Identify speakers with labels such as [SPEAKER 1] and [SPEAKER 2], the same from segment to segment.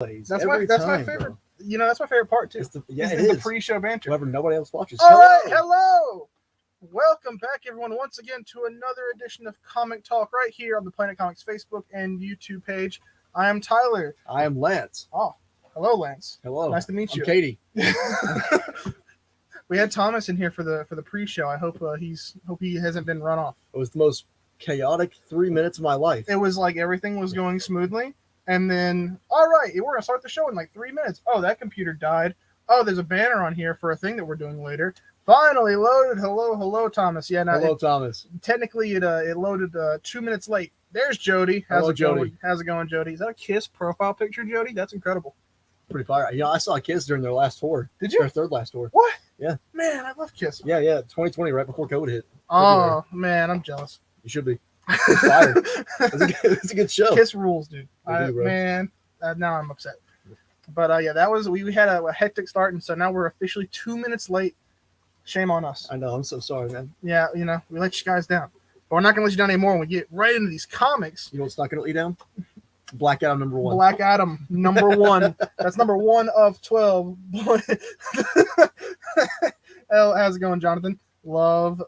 [SPEAKER 1] That's my favorite.
[SPEAKER 2] Bro.
[SPEAKER 1] You know, that's my favorite part too.
[SPEAKER 2] It's the
[SPEAKER 1] pre-show banter.
[SPEAKER 2] Whoever nobody else watches.
[SPEAKER 1] All right, hello. Welcome back, everyone, once again to another edition of Comic Talk right here on the Planet Comics Facebook and YouTube page. I am Tyler.
[SPEAKER 2] I am Lance.
[SPEAKER 1] Oh, hello, Lance.
[SPEAKER 2] Hello.
[SPEAKER 1] Nice to meet you.
[SPEAKER 2] I'm Katie.
[SPEAKER 1] We had Thomas in here for the pre-show. I hope he hasn't been run off.
[SPEAKER 2] It was the most chaotic 3 minutes of my life.
[SPEAKER 1] It was like everything was going smoothly, and then all right, we're gonna start the show in like 3 minutes. Oh, that computer died. Oh, there's a banner on here for a thing that we're doing later. Finally loaded. Hello, Thomas. Yeah, now
[SPEAKER 2] hello, Thomas.
[SPEAKER 1] Technically, it loaded 2 minutes late. There's Jody.
[SPEAKER 2] Hello, Jody.
[SPEAKER 1] How's it going, Jody? Is that a Kiss profile picture, Jody? That's incredible.
[SPEAKER 2] Pretty fire. You know, I saw Kiss during their last tour.
[SPEAKER 1] Did you?
[SPEAKER 2] Their third last tour.
[SPEAKER 1] What?
[SPEAKER 2] Yeah.
[SPEAKER 1] Man, I love Kiss.
[SPEAKER 2] Yeah. 2020, right before COVID hit.
[SPEAKER 1] Oh, man, I'm jealous.
[SPEAKER 2] You should be. It's fire. It's a good show.
[SPEAKER 1] Kiss rules, dude.
[SPEAKER 2] Man,
[SPEAKER 1] now I'm upset. But yeah, that was we had a hectic start, and so now we're officially 2 minutes late. Shame on us.
[SPEAKER 2] I know. I'm so sorry, man.
[SPEAKER 1] Yeah, you know, we let you guys down. But we're not going to let you down anymore when we get right into these comics.
[SPEAKER 2] You know what's not going to let you down? Black Adam #1.
[SPEAKER 1] Black Adam #1. That's number 1 of 12. How's it going, Jonathan? Love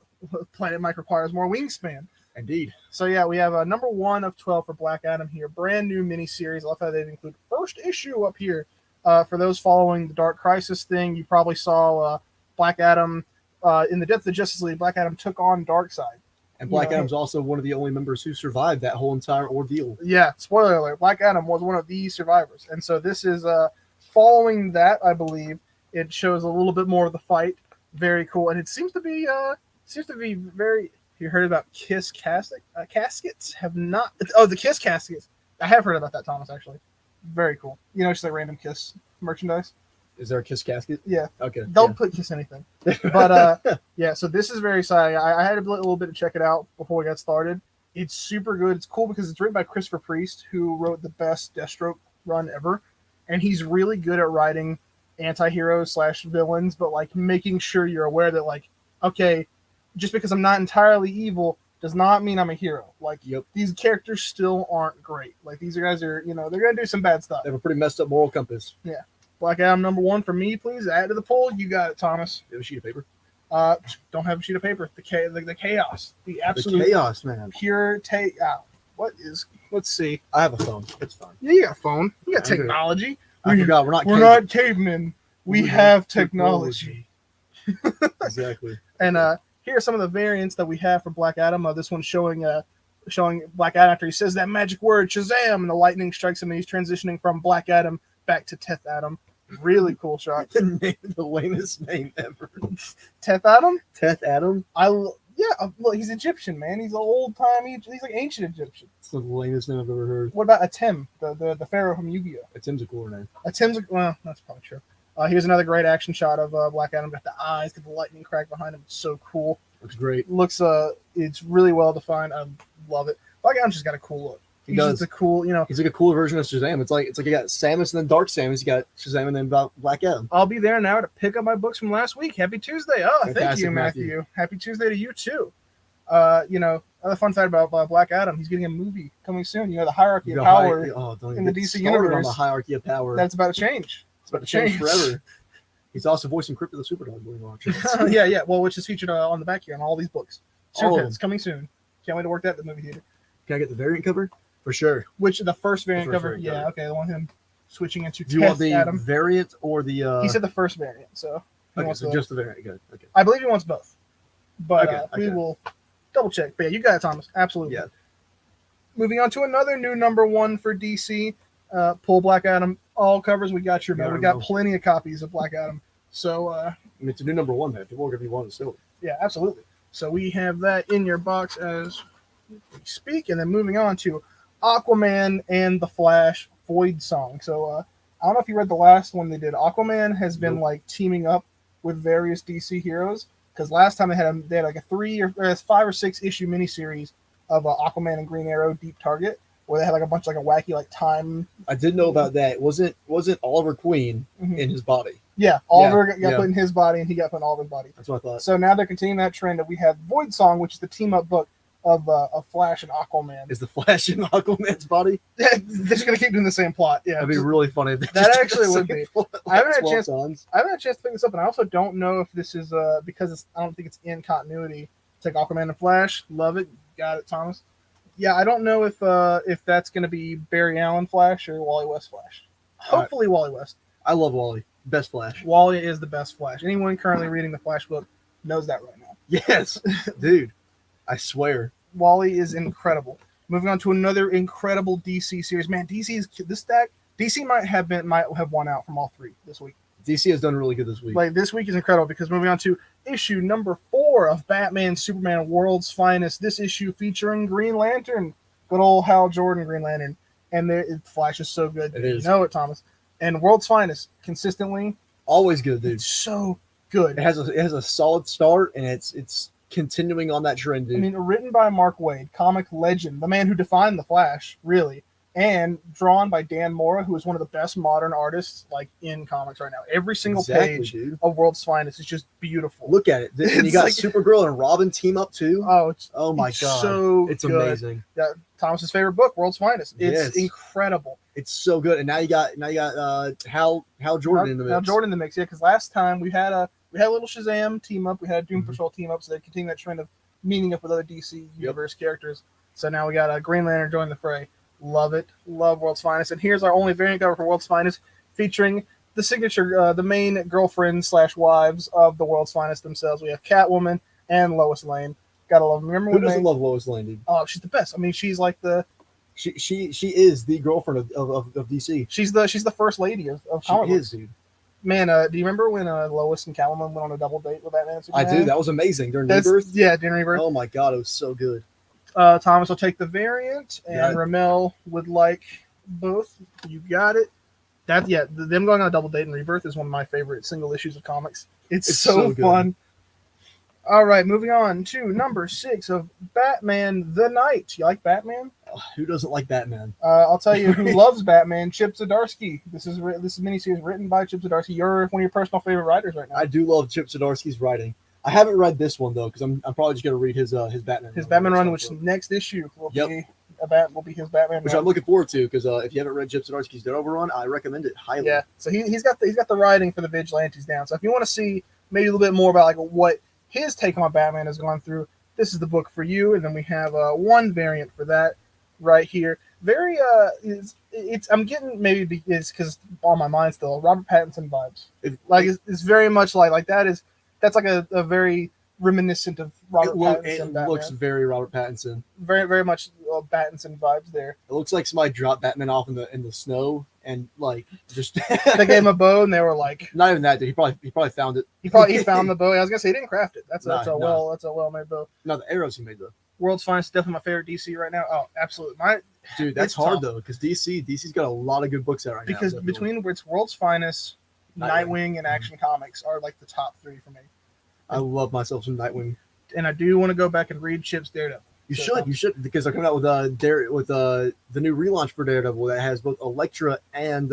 [SPEAKER 1] Planet Mike requires more wingspan.
[SPEAKER 2] Indeed.
[SPEAKER 1] So yeah, we have a number 1 of 12 for Black Adam here. Brand new miniseries. I love how they include first issue up here. For those following the Dark Crisis thing, you probably saw Black Adam in the Death of the Justice League. Black Adam took on Darkseid.
[SPEAKER 2] And Black Adam's also one of the only members who survived that whole entire ordeal.
[SPEAKER 1] Yeah, spoiler alert. Black Adam was one of the survivors. And so this is following that, I believe. It shows a little bit more of the fight. Very cool. And it seems to be very... You heard about Kiss caskets? Have not... Oh, the Kiss caskets. I have heard about that, Thomas, actually. Very cool. You know, just like random Kiss merchandise.
[SPEAKER 2] Is there a Kiss casket?
[SPEAKER 1] Yeah.
[SPEAKER 2] Okay.
[SPEAKER 1] Don't put Kiss anything. But yeah, so this is very exciting. I had a little bit to check it out before we got started. It's super good. It's cool because it's written by Christopher Priest, who wrote the best Deathstroke run ever. And he's really good at writing anti-heroes / villains, but like making sure you're aware that like, okay, just because I'm not entirely evil does not mean I'm a hero. Like, These characters still aren't great. Like, these guys are, you know, they're going to do some bad stuff.
[SPEAKER 2] They have a pretty messed up moral compass.
[SPEAKER 1] Yeah. Black Adam #1 for me, please. Add to the poll. You got it, Thomas.
[SPEAKER 2] You have a sheet of paper?
[SPEAKER 1] Don't have a sheet of paper. The chaos. The absolute
[SPEAKER 2] chaos, man.
[SPEAKER 1] Pure let's see.
[SPEAKER 2] I have a phone. It's fine.
[SPEAKER 1] Yeah, you got a phone. You got technology.
[SPEAKER 2] I forgot. We're
[SPEAKER 1] not cavemen. We have technology.
[SPEAKER 2] Exactly.
[SPEAKER 1] And here are some of the variants that we have for Black Adam. This one's showing Black Adam after he says that magic word, Shazam, and the lightning strikes him, and he's transitioning from Black Adam back to Teth Adam. Really cool shot.
[SPEAKER 2] The lamest name ever.
[SPEAKER 1] Teth Adam?
[SPEAKER 2] Teth Adam?
[SPEAKER 1] Look, he's Egyptian, man. He's an old-timey, he's like ancient Egyptian.
[SPEAKER 2] It's the lamest name I've ever heard.
[SPEAKER 1] What about Atem, the pharaoh from Yu-Gi-Oh?
[SPEAKER 2] Atem's a cooler name.
[SPEAKER 1] Well, that's probably true. Here's another great action shot of Black Adam. Got the eyes, got the lightning crack behind him. It's so cool.
[SPEAKER 2] Looks great.
[SPEAKER 1] It's really well defined. I love it. Black Adam's just got a cool look. He's just a cool, you know.
[SPEAKER 2] He's like a cooler version of Shazam. It's like you got Samus and then Dark Samus. You got Shazam and then Black Adam.
[SPEAKER 1] I'll be there now to pick up my books from last week. Happy Tuesday. Oh,
[SPEAKER 2] fantastic,
[SPEAKER 1] thank you, Matthew. Happy Tuesday to you too. You know, another fun fact about Black Adam, he's getting a movie coming soon. You know, the hierarchy of power in the DC universe.
[SPEAKER 2] On the hierarchy of power.
[SPEAKER 1] That's about to change.
[SPEAKER 2] It's about to change forever. He's also voicing Crypto the Superdog when you watch it.
[SPEAKER 1] Yeah. Well, which is featured on the back here on all these books. It's coming soon. Can't wait to work that at the movie theater.
[SPEAKER 2] Can I get the variant cover? For sure.
[SPEAKER 1] Which the first variant cover? Yeah. Okay. The one him switching into.
[SPEAKER 2] Do you want the Adam variant or the?
[SPEAKER 1] He said the first variant, so.
[SPEAKER 2] Just the variant. Good. Okay.
[SPEAKER 1] I believe he wants both, but we will double check. But yeah, you got it, Thomas. Absolutely.
[SPEAKER 2] Yeah.
[SPEAKER 1] Moving on to another new #1 for DC. Pull Black Adam all covers. We got your man. We got plenty of copies of Black Adam. So
[SPEAKER 2] it's a new #1, man. People are gonna be wanting to steal it.
[SPEAKER 1] Yeah, absolutely. So we have that in your box as we speak, and then moving on to Aquaman and the Flash Void Song. So I don't know if you read the last one they did. Aquaman has been like teaming up with various DC heroes because last time they had like a 5 or 6 issue miniseries of Aquaman and Green Arrow Deep Target, where they had like a bunch of like a wacky like time.
[SPEAKER 2] I did know about that. Wasn't Oliver Queen in his body?
[SPEAKER 1] Yeah, Oliver got put in his body, and he got put in Oliver's body.
[SPEAKER 2] That's what I thought.
[SPEAKER 1] So now they're continuing that trend that we have Void Song, which is the team up book of Flash and Aquaman.
[SPEAKER 2] Is the Flash in Aquaman's body?
[SPEAKER 1] They're just gonna keep doing the same plot. Yeah,
[SPEAKER 2] That'd be really funny. If they
[SPEAKER 1] That
[SPEAKER 2] just did
[SPEAKER 1] actually
[SPEAKER 2] the
[SPEAKER 1] would
[SPEAKER 2] same
[SPEAKER 1] be.
[SPEAKER 2] plot
[SPEAKER 1] I haven't
[SPEAKER 2] like
[SPEAKER 1] had a
[SPEAKER 2] 12
[SPEAKER 1] chance-
[SPEAKER 2] times.
[SPEAKER 1] I haven't had a chance to pick this up, and I also don't know if this is because I don't think it's in continuity. It's like Aquaman and Flash. Love it. Got it, Thomas. Yeah, I don't know if that's gonna be Barry Allen Flash or Wally West Flash. Hopefully Wally West.
[SPEAKER 2] I love Wally. Best Flash.
[SPEAKER 1] Wally is the best Flash. Anyone currently reading the Flash book knows that right now.
[SPEAKER 2] Yes, dude. I swear.
[SPEAKER 1] Wally is incredible. Moving on to another incredible DC series. Man, DC is this stack. DC might have won out from all three this week.
[SPEAKER 2] DC has done really good this week.
[SPEAKER 1] Like this week is incredible because moving on to issue number 4 of Batman Superman World's Finest. This issue featuring Green Lantern, good old Hal Jordan Green Lantern, and Flash is so good.
[SPEAKER 2] It is.
[SPEAKER 1] You know it, Thomas. And World's Finest consistently,
[SPEAKER 2] Always good, dude.
[SPEAKER 1] it's so good.
[SPEAKER 2] It has a solid start, and it's continuing on that trend, dude.
[SPEAKER 1] I mean, written by Mark Waid, comic legend, the man who defined the Flash, really, and drawn by Dan Mora, who is one of the best modern artists like in comics right now. Every single page
[SPEAKER 2] dude.
[SPEAKER 1] of World's Finest is just beautiful.
[SPEAKER 2] Look at it. And you
[SPEAKER 1] It's
[SPEAKER 2] got
[SPEAKER 1] like-
[SPEAKER 2] Supergirl and Robin team up too.
[SPEAKER 1] Oh
[SPEAKER 2] my
[SPEAKER 1] it's
[SPEAKER 2] god,
[SPEAKER 1] so
[SPEAKER 2] it's
[SPEAKER 1] good.
[SPEAKER 2] amazing.
[SPEAKER 1] Yeah, Thomas's favorite book, World's Finest. It's
[SPEAKER 2] Yes.
[SPEAKER 1] incredible.
[SPEAKER 2] It's so good. And now you got Hal Jordan in the mix.
[SPEAKER 1] Now Jordan in the mix, yeah. Because last time we had a little Shazam team up, we had a Doom
[SPEAKER 2] Mhm.
[SPEAKER 1] Patrol team up, so they continue that trend of meeting up with other DC universe characters. So now we got a Green Lantern join the fray. Love it, love World's Finest. And here's our only variant cover for World's Finest, featuring the signature, the main girlfriends / wives of the World's Finest themselves. We have Catwoman and Lois Lane. Gotta love them. Remember
[SPEAKER 2] Who
[SPEAKER 1] when
[SPEAKER 2] doesn't
[SPEAKER 1] they?
[SPEAKER 2] love Lois Lane, dude?
[SPEAKER 1] Oh, she's the best. I mean, she's like the
[SPEAKER 2] She is the girlfriend of DC.
[SPEAKER 1] she's the first lady of
[SPEAKER 2] She
[SPEAKER 1] comic books.
[SPEAKER 2] is, dude.
[SPEAKER 1] Man, do you remember when Lois and Catwoman went on a double date with Batman? and
[SPEAKER 2] I
[SPEAKER 1] Superman?
[SPEAKER 2] do. That was amazing during
[SPEAKER 1] That's
[SPEAKER 2] Rebirth.
[SPEAKER 1] yeah, during Rebirth.
[SPEAKER 2] Oh my god, it was so good.
[SPEAKER 1] Thomas will take the variant, and
[SPEAKER 2] Yeah.
[SPEAKER 1] Ramel would like both. You got it. Them going on a double date in Rebirth is one of my favorite single issues of comics. It's so
[SPEAKER 2] so good.
[SPEAKER 1] fun. All right, moving on to number 6 of Batman the Knight. You like Batman?
[SPEAKER 2] Who doesn't like Batman?
[SPEAKER 1] I'll tell you who loves Batman. Chip Zdarsky. This is miniseries written by Chip Zdarsky. You're one of your personal favorite writers right now.
[SPEAKER 2] I do love Chip Zdarsky's writing. I haven't read this one though because I'm probably just gonna read his Batman.
[SPEAKER 1] His Batman run, which next issue will
[SPEAKER 2] Yep.
[SPEAKER 1] be his Batman
[SPEAKER 2] which
[SPEAKER 1] run.
[SPEAKER 2] I'm looking forward to because if you haven't read Chip Zdarsky's Dead Overrun, I recommend it highly.
[SPEAKER 1] Yeah, so he's got the writing for the Vigilantes down. So if you want to see maybe a little bit more about like what his take on Batman has gone through, this is the book for you. And then we have one variant for that right here. Very I'm getting maybe it's because on my mind still Robert Pattinson vibes. It's very much like that's like a very reminiscent of Robert Pattinson.
[SPEAKER 2] It
[SPEAKER 1] Batman.
[SPEAKER 2] looks very Robert Pattinson.
[SPEAKER 1] very very much Pattinson vibes there.
[SPEAKER 2] It looks like somebody dropped Batman off in the snow and like just
[SPEAKER 1] They gave him a bow and they were like,
[SPEAKER 2] not even that, dude. He probably found it.
[SPEAKER 1] he found the bow. I was gonna say he didn't craft it. That's a well made bow.
[SPEAKER 2] No, the arrows he made though.
[SPEAKER 1] World's Finest is definitely my favorite DC right now. Oh, absolutely.
[SPEAKER 2] Dude, that's
[SPEAKER 1] It's
[SPEAKER 2] hard
[SPEAKER 1] tough.
[SPEAKER 2] though because DC's got a lot of good books out right now.
[SPEAKER 1] Because between it's World's Finest, Nightwing, and Action Comics are like the top 3 for me.
[SPEAKER 2] I love myself some Nightwing.
[SPEAKER 1] And I do want to go back and read Chip's Daredevil.
[SPEAKER 2] You should because they're coming out with the new relaunch for Daredevil that has both Elektra and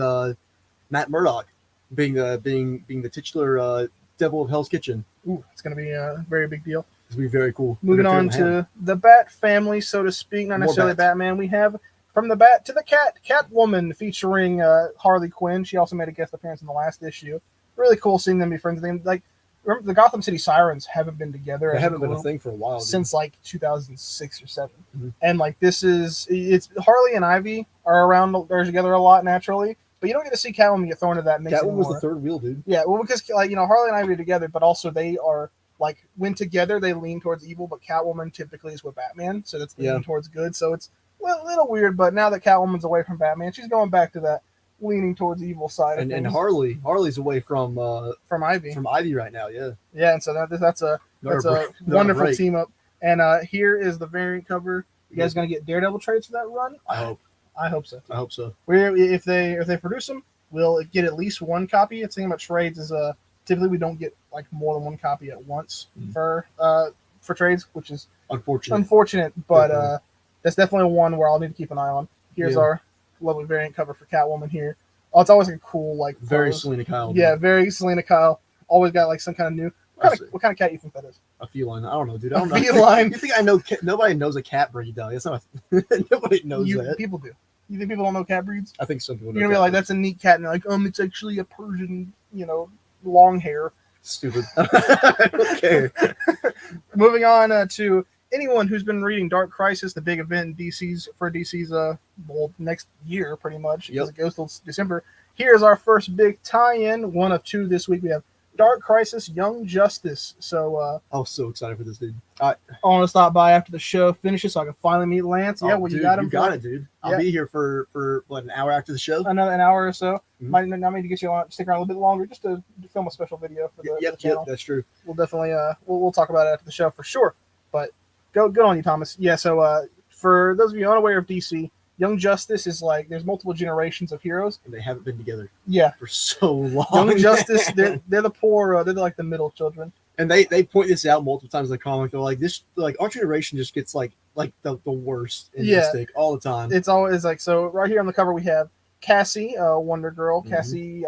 [SPEAKER 2] Matt Murdock being the titular Devil of Hell's Kitchen.
[SPEAKER 1] Ooh, it's going to be a very big deal.
[SPEAKER 2] It's gonna be very cool.
[SPEAKER 1] Moving
[SPEAKER 2] They're
[SPEAKER 1] on
[SPEAKER 2] gonna fit on
[SPEAKER 1] to the Bat family, so to speak, not
[SPEAKER 2] More
[SPEAKER 1] necessarily
[SPEAKER 2] bats.
[SPEAKER 1] Batman. We have From the Bat to the Cat, Catwoman featuring Harley Quinn. She also made a guest appearance in the last issue. Really cool seeing them be friends. Like, remember, the Gotham City Sirens haven't been together.
[SPEAKER 2] They
[SPEAKER 1] as
[SPEAKER 2] haven't been a
[SPEAKER 1] group
[SPEAKER 2] thing for a while. dude.
[SPEAKER 1] since like 2006 or 7.
[SPEAKER 2] Mhm.
[SPEAKER 1] And like it's Harley and Ivy they're together a lot naturally, but you don't get to see Catwoman get thrown into that mix
[SPEAKER 2] Catwoman was
[SPEAKER 1] anymore.
[SPEAKER 2] the third wheel, dude.
[SPEAKER 1] Yeah, well, because Harley and Ivy are together, but also they are like when together they lean towards evil, but Catwoman typically is with Batman, so that's leaning towards good. So it's a little weird, but now that Catwoman's away from Batman, she's going back to that leaning towards evil side of
[SPEAKER 2] And
[SPEAKER 1] things.
[SPEAKER 2] Harley's away from
[SPEAKER 1] Ivy.
[SPEAKER 2] from Ivy right now. Yeah,
[SPEAKER 1] Yeah, and so that's a wonderful
[SPEAKER 2] break.
[SPEAKER 1] team up. And here is the variant cover. You guys gonna get Daredevil trades for that run?
[SPEAKER 2] I hope.
[SPEAKER 1] I hope so.
[SPEAKER 2] I hope so.
[SPEAKER 1] If they produce them, we'll get at least one copy. The thing about trades is typically we don't get like more than one copy at once for trades, which is unfortunate. But
[SPEAKER 2] Definitely.
[SPEAKER 1] that's definitely one where I'll need to keep an eye on. Here's
[SPEAKER 2] Yeah.
[SPEAKER 1] our lovely variant cover for Catwoman here. Oh, it's always like a cool like
[SPEAKER 2] Very
[SPEAKER 1] pose.
[SPEAKER 2] Selena Kyle.
[SPEAKER 1] Yeah, very Selena Kyle. Always got like some kind of new. What kind of cat you think that is?
[SPEAKER 2] A feline. I don't know, dude. I don't
[SPEAKER 1] A
[SPEAKER 2] know.
[SPEAKER 1] feline.
[SPEAKER 2] You think I know? Nobody knows a cat breed, though. It's not. Nobody knows that.
[SPEAKER 1] People do. You think people don't know cat breeds?
[SPEAKER 2] I think some people know.
[SPEAKER 1] You're gonna be like, that's a neat cat, and they're like, it's actually a Persian, long hair.
[SPEAKER 2] Stupid. I don't care.
[SPEAKER 1] Moving on to anyone who's been reading Dark Crisis, the big event in DC's next year, pretty much, because it goes till December. Here's our first big tie-in, one of two this week. We have Dark Crisis Young Justice. So
[SPEAKER 2] I was so excited for this, dude.
[SPEAKER 1] I want to stop by after the show finishes so I can finally meet Lance. Yeah, well,
[SPEAKER 2] dude,
[SPEAKER 1] you got him.
[SPEAKER 2] You got it, dude. I'll be here for what, an hour after the show?
[SPEAKER 1] Another an hour or so.
[SPEAKER 2] Mm-hmm.
[SPEAKER 1] Might need to get you on, stick around a little bit longer just to film a special video for the channel.
[SPEAKER 2] Yep, that's true.
[SPEAKER 1] We'll definitely we'll talk about it after the show for sure. But good on you, Thomas. Yeah, so for those of you unaware of DC, Young Justice is like there's multiple generations of heroes.
[SPEAKER 2] And they haven't been together
[SPEAKER 1] for
[SPEAKER 2] so long.
[SPEAKER 1] Young Justice, they're the poor, they're like the middle children.
[SPEAKER 2] And they point this out multiple times in the comic. They're like, this, like, our generation just gets like the worst in mistake all the time.
[SPEAKER 1] It's always like, so right here on the cover we have Cassie, Wonder Girl. Cassie,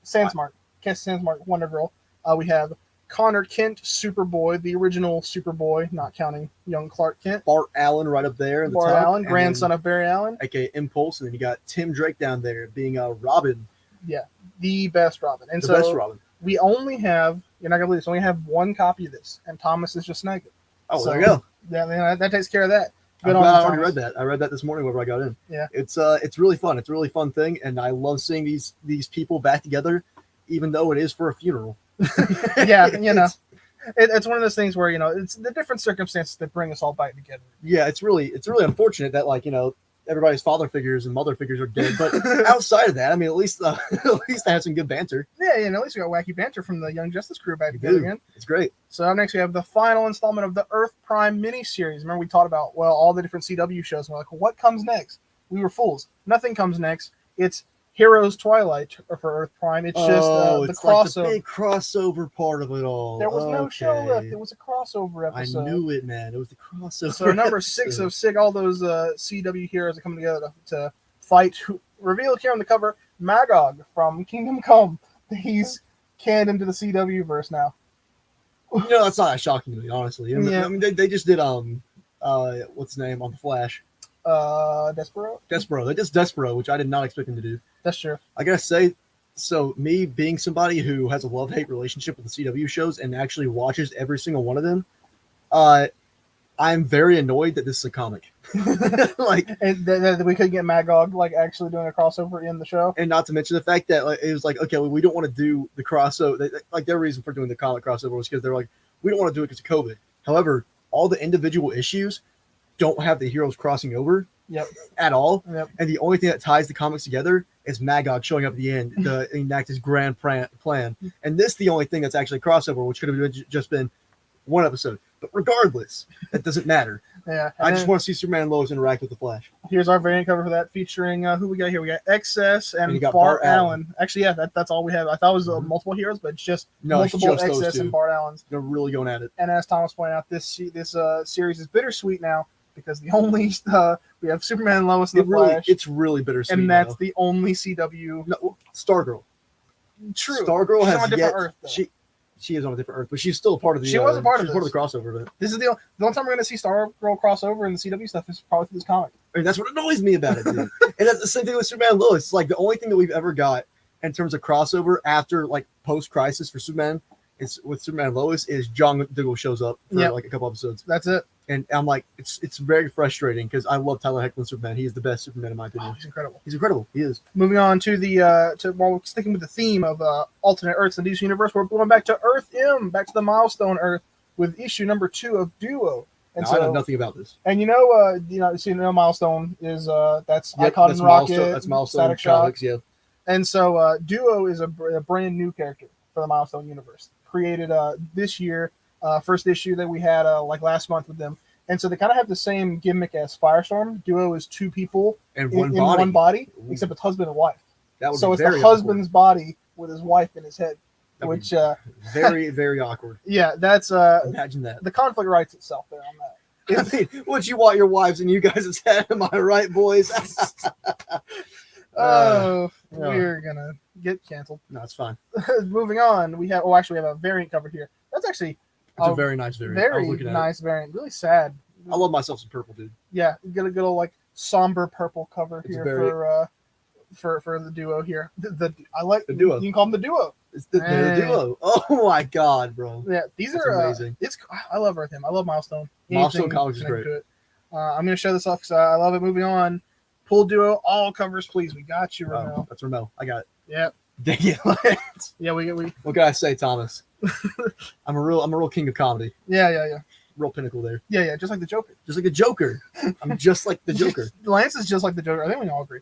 [SPEAKER 1] Sandsmark. Cassie Sandsmark, Wonder Girl. We have Connor Kent, Superboy, the original Superboy, not counting young Clark Kent.
[SPEAKER 2] Bart Allen right up there.
[SPEAKER 1] Bart Allen, grandson of Barry Allen.
[SPEAKER 2] AKA Impulse. And then you got Tim Drake down there being Robin.
[SPEAKER 1] Yeah, the best Robin. And
[SPEAKER 2] the best Robin.
[SPEAKER 1] We only have, you're not going to believe this, we only have one copy of this. And Thomas is just snagged it.
[SPEAKER 2] Oh, so, there you go.
[SPEAKER 1] Yeah, that takes care of that.
[SPEAKER 2] I already read that. I read that this morning whenever I got in.
[SPEAKER 1] Yeah.
[SPEAKER 2] It's really fun. It's a really fun thing. And I love seeing these people back together, even though it is for a funeral.
[SPEAKER 1] Yeah, it's one of those things where it's the different circumstances that bring us all back together.
[SPEAKER 2] Yeah, it's really unfortunate that everybody's father figures and mother figures are dead, but outside of that, I mean, at least they have some good banter.
[SPEAKER 1] Yeah, at least we got wacky banter from the Young Justice crew back together again.
[SPEAKER 2] It's great.
[SPEAKER 1] So up next we have the final installment of the Earth Prime miniseries. Remember we talked about all the different CW shows. And we're like, what comes next? We were fools. Nothing comes next. It's Heroes Twilight for Earth Prime. It's just the crossover.
[SPEAKER 2] Like the big crossover part of it all.
[SPEAKER 1] There was no show left. It was a crossover episode.
[SPEAKER 2] I knew it, man. It was the crossover.
[SPEAKER 1] So number 6 of 6, all those CW heroes are coming together to fight. Revealed here on the cover, Magog from Kingdom Come. He's canned into the CW verse now.
[SPEAKER 2] That's not shocking to me, honestly. I mean, they just did what's his name on the Flash.
[SPEAKER 1] Despero.
[SPEAKER 2] They just Despero, which I did not expect him to do.
[SPEAKER 1] That's true.
[SPEAKER 2] I gotta say, so me being somebody who has a love-hate relationship with the CW shows and actually watches every single one of them, I'm very annoyed that this is a comic.
[SPEAKER 1] And that we couldn't get Magog actually doing a crossover in the show,
[SPEAKER 2] and not to mention the fact that it was like, okay, well, we don't want to do the crossover. Their reason for doing the comic crossover was because they're like, we don't want to do it because of COVID. However, all the individual issues don't have the heroes crossing over at all.
[SPEAKER 1] Yep.
[SPEAKER 2] And the only thing that ties the comics together is Magog showing up at the end to enact his grand plan. And this is the only thing that's actually crossover, which could have just been one episode. But regardless, that doesn't matter.
[SPEAKER 1] Yeah.
[SPEAKER 2] I just want to see Superman and Lois interact with the Flash.
[SPEAKER 1] Here's our variant cover for that, featuring who we got here. We got XS and
[SPEAKER 2] got
[SPEAKER 1] Bart Allen. Actually, yeah, that's all we have. I thought it was multiple heroes, but it's just multiple
[SPEAKER 2] it's just
[SPEAKER 1] XS and Bart Allens.
[SPEAKER 2] They're really going at it.
[SPEAKER 1] And as Thomas pointed out, this series is bittersweet now because the only we have Superman and Lois and the Flash.
[SPEAKER 2] It's really bittersweet.
[SPEAKER 1] And that's the only CW.
[SPEAKER 2] No, Stargirl.
[SPEAKER 1] True.
[SPEAKER 2] Stargirl has
[SPEAKER 1] on a different Earth, though.
[SPEAKER 2] She is on a different Earth, but she's still a part of the.
[SPEAKER 1] She was a part of
[SPEAKER 2] the crossover event.
[SPEAKER 1] This is the only time we're going to see Stargirl crossover and the CW stuff is probably through this comic.
[SPEAKER 2] I mean, that's what annoys me about it, dude. And that's the same thing with Superman and Lois. It's like the only thing that we've ever got in terms of crossover after post-crisis for Superman is with Superman and Lois is John Diggle shows up for a couple episodes.
[SPEAKER 1] That's it.
[SPEAKER 2] And I'm like, it's very frustrating because I love Tyler Hoechlin Superman. He is the best Superman in my opinion.
[SPEAKER 1] Oh, he's incredible.
[SPEAKER 2] He's incredible. He is.
[SPEAKER 1] Moving on to while we're sticking with the theme of alternate Earths in the DC universe, we're going back to Earth M, back to the Milestone Earth with issue number 2 of Duo. And
[SPEAKER 2] I know nothing about this.
[SPEAKER 1] And Milestone is that's Icon and Rocket.
[SPEAKER 2] That's Milestone.
[SPEAKER 1] Static Shock.
[SPEAKER 2] Comics, yeah.
[SPEAKER 1] And so Duo is a brand new character for the Milestone universe, created this year, first issue that we had last month with them. And so they kind of have the same gimmick as Firestorm. Duo is 2 people
[SPEAKER 2] in
[SPEAKER 1] one body, except it's husband and wife. So it's the husband's body with his wife in his head, which
[SPEAKER 2] very, very awkward.
[SPEAKER 1] Yeah, that's
[SPEAKER 2] imagine that.
[SPEAKER 1] The conflict writes itself there on that.
[SPEAKER 2] I mean, what you want your wives and you guys' head? Am I right, boys?
[SPEAKER 1] We're gonna get canceled.
[SPEAKER 2] No, it's fine.
[SPEAKER 1] Moving on, we have a variant cover here. That's That's actually
[SPEAKER 2] It's a very nice variant. I was
[SPEAKER 1] very
[SPEAKER 2] looking at
[SPEAKER 1] nice variant. Really sad.
[SPEAKER 2] it. I love myself some purple, dude.
[SPEAKER 1] Yeah, get a good old like somber purple cover
[SPEAKER 2] It's
[SPEAKER 1] here
[SPEAKER 2] very-
[SPEAKER 1] for the duo here. I like
[SPEAKER 2] The duo.
[SPEAKER 1] You can call them the duo.
[SPEAKER 2] It's the duo. Oh my god, bro.
[SPEAKER 1] Yeah, these
[SPEAKER 2] That's
[SPEAKER 1] are
[SPEAKER 2] amazing.
[SPEAKER 1] I love Earthim. I love Milestone.
[SPEAKER 2] Milestone
[SPEAKER 1] Anything
[SPEAKER 2] Comics is
[SPEAKER 1] connected
[SPEAKER 2] great.
[SPEAKER 1] to it. I'm gonna show this off because I love it. Moving on, Pool Duo, all covers, please. We got you, Ramel.
[SPEAKER 2] That's Ramel. I got it.
[SPEAKER 1] Yeah,
[SPEAKER 2] Dang it.
[SPEAKER 1] yeah, we
[SPEAKER 2] What can I say, Thomas? I'm a real king of comedy.
[SPEAKER 1] yeah.
[SPEAKER 2] Real pinnacle there.
[SPEAKER 1] Yeah, just like the Joker.
[SPEAKER 2] Just like the Joker. I'm just like the Joker.
[SPEAKER 1] Lance is just like the Joker. I think we all agree.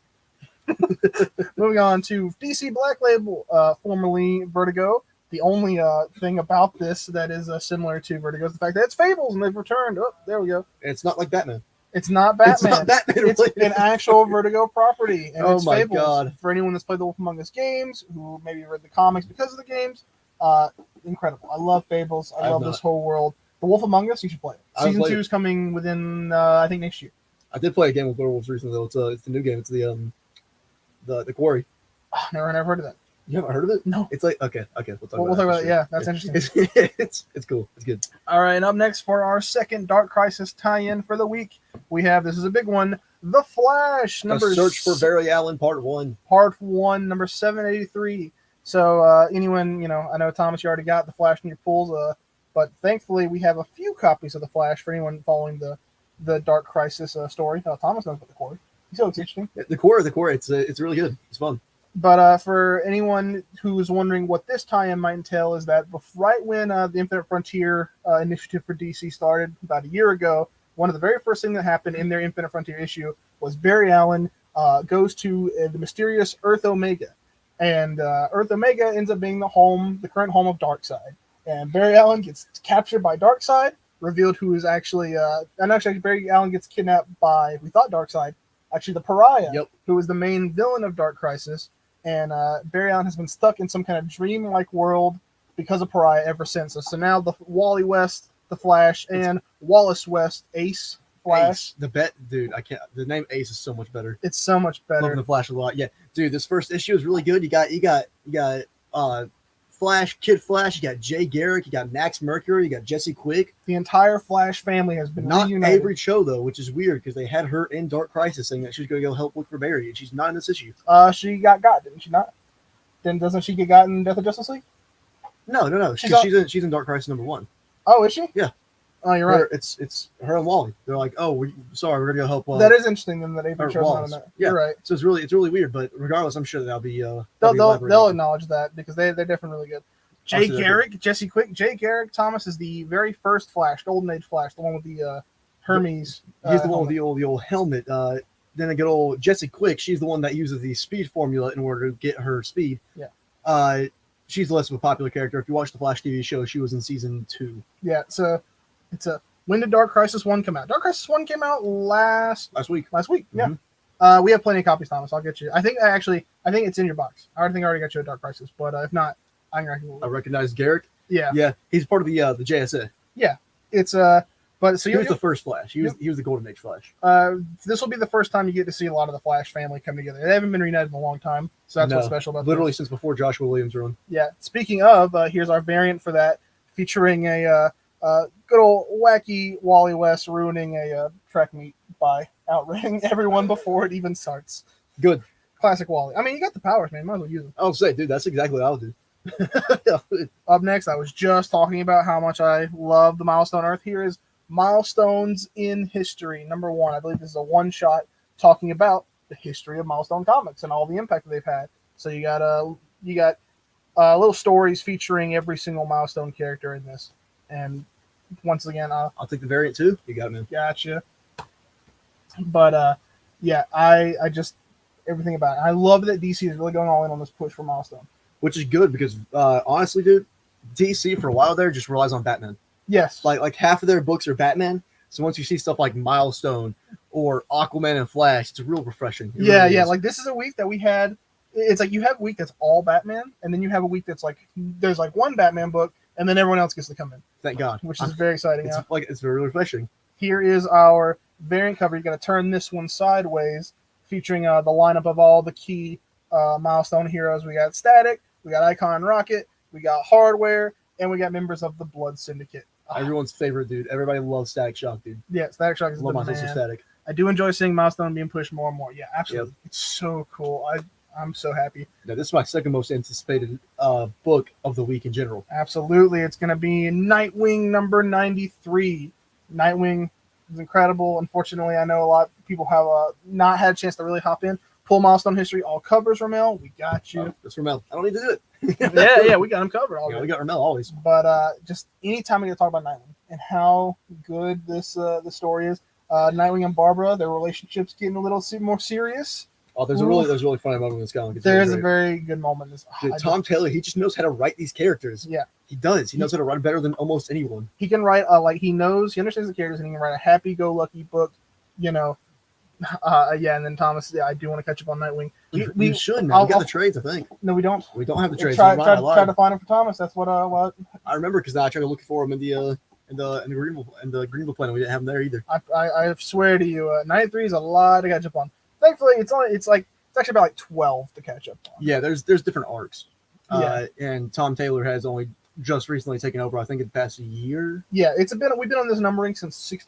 [SPEAKER 1] Moving on to DC Black Label, formerly Vertigo. The only thing about this that is similar to Vertigo is the fact that it's Fables and they've returned. Oh, there we go.
[SPEAKER 2] And it's not like Batman.
[SPEAKER 1] It's not Batman.
[SPEAKER 2] It's not Batman.
[SPEAKER 1] It's an actual Vertigo property, and
[SPEAKER 2] Oh
[SPEAKER 1] it's
[SPEAKER 2] my
[SPEAKER 1] Fables.
[SPEAKER 2] God.
[SPEAKER 1] For anyone that's played the Wolf Among Us games, who maybe read the comics because of the games, incredible. I love Fables. I
[SPEAKER 2] I've
[SPEAKER 1] love
[SPEAKER 2] not.
[SPEAKER 1] this whole world. The Wolf Among Us, you should play it.
[SPEAKER 2] I've
[SPEAKER 1] Season
[SPEAKER 2] played
[SPEAKER 1] 2
[SPEAKER 2] it.
[SPEAKER 1] is coming within, I think, next year.
[SPEAKER 2] I did play a game with werewolves recently though. It's the new game. It's the Quarry.
[SPEAKER 1] Oh, never heard of that.
[SPEAKER 2] You haven't heard of it?
[SPEAKER 1] No.
[SPEAKER 2] It's like okay. We'll talk
[SPEAKER 1] We'll talk about it.
[SPEAKER 2] for
[SPEAKER 1] Yeah, that's interesting.
[SPEAKER 2] It's cool. It's good.
[SPEAKER 1] All right, and up next for our second Dark Crisis tie-in for the week, we have, this is a big one, The Flash,
[SPEAKER 2] A search for Barry Allen, Part 1.
[SPEAKER 1] Part 1, number 783. So anyone, I know, Thomas, you already got The Flash in your pools, but thankfully we have a few copies of The Flash for anyone following the Dark Crisis story. Thomas knows about the Quarry. He still looks interesting.
[SPEAKER 2] The Quarry. It's really good. It's fun.
[SPEAKER 1] But for anyone who's wondering what this tie-in might entail, is that right when the Infinite Frontier initiative for DC started about a year ago, one of the very first things that happened in their Infinite Frontier issue was Barry Allen goes to the mysterious Earth Omega. And Earth Omega ends up being the current home of Darkseid. And Barry Allen gets captured by Darkseid, revealed who is actually, Barry Allen gets kidnapped by, we thought Darkseid, actually the Pariah,
[SPEAKER 2] Yep.
[SPEAKER 1] who is the main villain of Dark Crisis. And Barry Allen has been stuck in some kind of dream-like world because of Pariah ever since. So now the Wally West, the Flash, and Wallace West, Ace, Flash.
[SPEAKER 2] Ace. Dude, I can't. The name Ace is so much better.
[SPEAKER 1] It's so much better.
[SPEAKER 2] Love the Flash a lot. Yeah, dude, this first issue is really good. You got Flash, Kid Flash. You got Jay Garrick. You got Max Mercury. You got Jesse Quick.
[SPEAKER 1] The entire Flash family has been
[SPEAKER 2] Not
[SPEAKER 1] reunited.
[SPEAKER 2] Avery Cho though, which is weird because they had her in Dark Crisis saying that she was going to go help look for Barry, and she's not in this issue.
[SPEAKER 1] She got, didn't she not? Then doesn't she get got in Death of Justice League?
[SPEAKER 2] No.
[SPEAKER 1] She's on-
[SPEAKER 2] She's in Dark Crisis #1.
[SPEAKER 1] Oh, is she?
[SPEAKER 2] Yeah.
[SPEAKER 1] Oh, you're right.
[SPEAKER 2] It's her and Wally. They're like, oh, we're going to go help.
[SPEAKER 1] That is interesting then that
[SPEAKER 2] or
[SPEAKER 1] Avery Cho's not
[SPEAKER 2] Wallace.
[SPEAKER 1] in that.
[SPEAKER 2] Yeah.
[SPEAKER 1] You're right.
[SPEAKER 2] So it's really weird, but regardless, I'm sure that'll be
[SPEAKER 1] They'll
[SPEAKER 2] elaborated.
[SPEAKER 1] acknowledge that because they're definitely really good. Jay
[SPEAKER 2] Obviously, they're
[SPEAKER 1] Garrick, Jesse Quick, Jay Garrick Thomas is the very first Flash, Golden Age Flash, the one with the Hermes.
[SPEAKER 2] He's the one with the old helmet. Then a good old Jesse Quick. She's the one that uses the speed formula in order to get her speed.
[SPEAKER 1] Yeah.
[SPEAKER 2] She's less of a popular character. If you watch the Flash TV show, she was in season 2
[SPEAKER 1] Yeah, it's a. When did Dark Crisis 1 come out? Dark Crisis 1 came out last
[SPEAKER 2] week.
[SPEAKER 1] Yeah.
[SPEAKER 2] Mhm.
[SPEAKER 1] We have plenty of copies, Thomas. I'll get you. I think it's in your box. I already got you a Dark Crisis, but if not, I can.
[SPEAKER 2] I recognize Garrick.
[SPEAKER 1] Yeah.
[SPEAKER 2] Yeah, he's part of the JSA.
[SPEAKER 1] It's but so
[SPEAKER 2] He was the first Flash. He was the Golden Age Flash.
[SPEAKER 1] this will be the first time you get to see a lot of the Flash family come together. They haven't been reunited in a long time, so that's what's
[SPEAKER 2] No,
[SPEAKER 1] special about
[SPEAKER 2] Literally
[SPEAKER 1] this.
[SPEAKER 2] since before Joshua Williams run.
[SPEAKER 1] Yeah. Speaking of, here's our variant for that, featuring a good old wacky Wally West ruining a track meet by outrunning everyone before it even starts.
[SPEAKER 2] Good.
[SPEAKER 1] Classic Wally. I mean, you got the powers, man. Might as well use them.
[SPEAKER 2] I'll say, dude, that's exactly what I would do.
[SPEAKER 1] Up next, I was just talking about how much I love the Milestone Earth. Here is Milestones in History, #1. I believe this is a one-shot talking about the history of Milestone Comics and all the impact that they've had. So you got little stories featuring every single Milestone character in this. And once again,
[SPEAKER 2] I'll take the variant too. You got me.
[SPEAKER 1] gotcha. But yeah, I just everything about it. I love that DC is really going all in on this push for Milestone.
[SPEAKER 2] Which is good because honestly, dude, DC for a while there just relies on Batman.
[SPEAKER 1] Yes.
[SPEAKER 2] Like half of their books are Batman. So once you see stuff like Milestone or Aquaman and Flash, it's real refreshing. It
[SPEAKER 1] Yeah,
[SPEAKER 2] really
[SPEAKER 1] yeah.
[SPEAKER 2] is.
[SPEAKER 1] Like this is a week that we had. It's like you have a week that's all Batman, and then you have a week that's like there's like one Batman book, and then everyone else gets to come in,
[SPEAKER 2] Thank God.
[SPEAKER 1] which is very exciting.
[SPEAKER 2] It's
[SPEAKER 1] Yeah.
[SPEAKER 2] it's very refreshing.
[SPEAKER 1] Here is our variant cover. You got to turn this one sideways, featuring the lineup of all the key Milestone heroes. We got Static, we got Icon Rocket, we got Hardware, and we got members of the Blood Syndicate.
[SPEAKER 2] Everyone's favorite dude. Everybody loves Static Shock, dude.
[SPEAKER 1] Yeah, Static Shock is
[SPEAKER 2] Love
[SPEAKER 1] the
[SPEAKER 2] my sister
[SPEAKER 1] man.
[SPEAKER 2] Static.
[SPEAKER 1] I do enjoy seeing Milestone being pushed more and more. Yeah, absolutely. It's so cool. I'm so happy.
[SPEAKER 2] Now, this is my second most anticipated book of the week in general.
[SPEAKER 1] Absolutely. It's going to be Nightwing number 93. Nightwing is incredible. Unfortunately, I know a lot of people have not had a chance to really hop in. Pull Milestone History, all covers, Ramel. We got you.
[SPEAKER 2] That's Ramel. I don't need to do it.
[SPEAKER 1] yeah, we got them covered.
[SPEAKER 2] Yeah, we got Ramel always.
[SPEAKER 1] But just anytime we get to talk about Nightwing and how good this the story is, Nightwing and Barbara, their relationship's getting a little more serious.
[SPEAKER 2] Oh, there's a really funny moment in this comic. It's
[SPEAKER 1] There is
[SPEAKER 2] really
[SPEAKER 1] a
[SPEAKER 2] great.
[SPEAKER 1] very good moment.
[SPEAKER 2] Dude, Tom Taylor, he just knows how to write these characters.
[SPEAKER 1] Yeah.
[SPEAKER 2] He does. He knows how to write better than almost anyone.
[SPEAKER 1] He can write he understands the characters, and he can write a happy-go-lucky book. Yeah. And then Thomas, I do want to catch up on Nightwing.
[SPEAKER 2] We should, man. We got the trades, I think.
[SPEAKER 1] No, we don't.
[SPEAKER 2] We don't have the trades.
[SPEAKER 1] Try
[SPEAKER 2] Never mind, I lied.
[SPEAKER 1] to find them for Thomas. That's what.
[SPEAKER 2] I remember because I tried to look for them in the Greenville planet. We didn't have them there either.
[SPEAKER 1] I swear to you, 93 is a lot to catch up on. Thankfully, it's actually about like 12 to catch up on.
[SPEAKER 2] Yeah, there's different arcs.
[SPEAKER 1] Yeah.
[SPEAKER 2] And Tom Taylor has only just recently taken over. I think in the past year.
[SPEAKER 1] Yeah, we've been on this numbering since since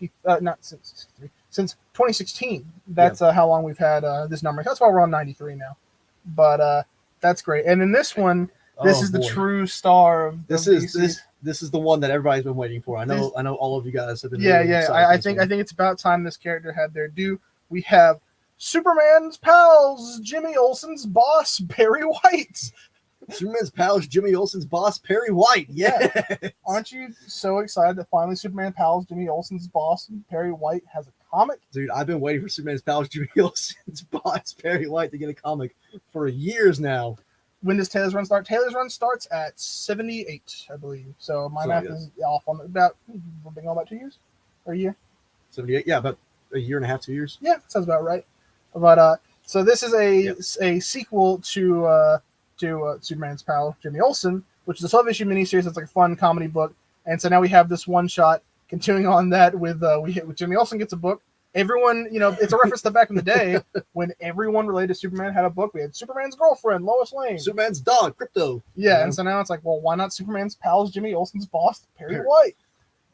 [SPEAKER 1] 2016. That's how long we've had this numbering. That's why we're on 93 now. But that's great. And in this one, this is the true star of
[SPEAKER 2] this
[SPEAKER 1] DC.
[SPEAKER 2] This is the one that everybody's been waiting for. I know all of you guys have been.
[SPEAKER 1] Yeah,
[SPEAKER 2] really
[SPEAKER 1] yeah.
[SPEAKER 2] excited
[SPEAKER 1] I
[SPEAKER 2] for
[SPEAKER 1] think
[SPEAKER 2] this one.
[SPEAKER 1] it's about time this character had their due. We have Superman's pals, Jimmy Olsen's boss, Perry White.
[SPEAKER 2] Superman's pals, Jimmy Olsen's boss, Perry White. Yeah.
[SPEAKER 1] Aren't you so excited that finally Superman pals, Jimmy Olsen's boss, Perry White has a comic?
[SPEAKER 2] Dude, I've been waiting for Superman's pals, Jimmy Olsen's boss, Perry White, to get a comic for years now.
[SPEAKER 1] When does Taylor's run start? Taylor's run starts at 78, I believe. So my math is off on about 2 years or a year.
[SPEAKER 2] 78, yeah, about a year and a half, 2 years.
[SPEAKER 1] Yeah, sounds about right. But so this is a sequel to Superman's pal Jimmy Olsen, which is a 12-issue miniseries. It's like a fun comedy book, and so now we have this one shot continuing on that with Jimmy Olsen gets a book. Everyone, it's a reference to back in the day when everyone related to Superman had a book. We had Superman's girlfriend, Lois Lane.
[SPEAKER 2] Superman's dog, Crypto.
[SPEAKER 1] Yeah, and so now it's like, well, why not Superman's pals, Jimmy Olsen's boss, Perry White?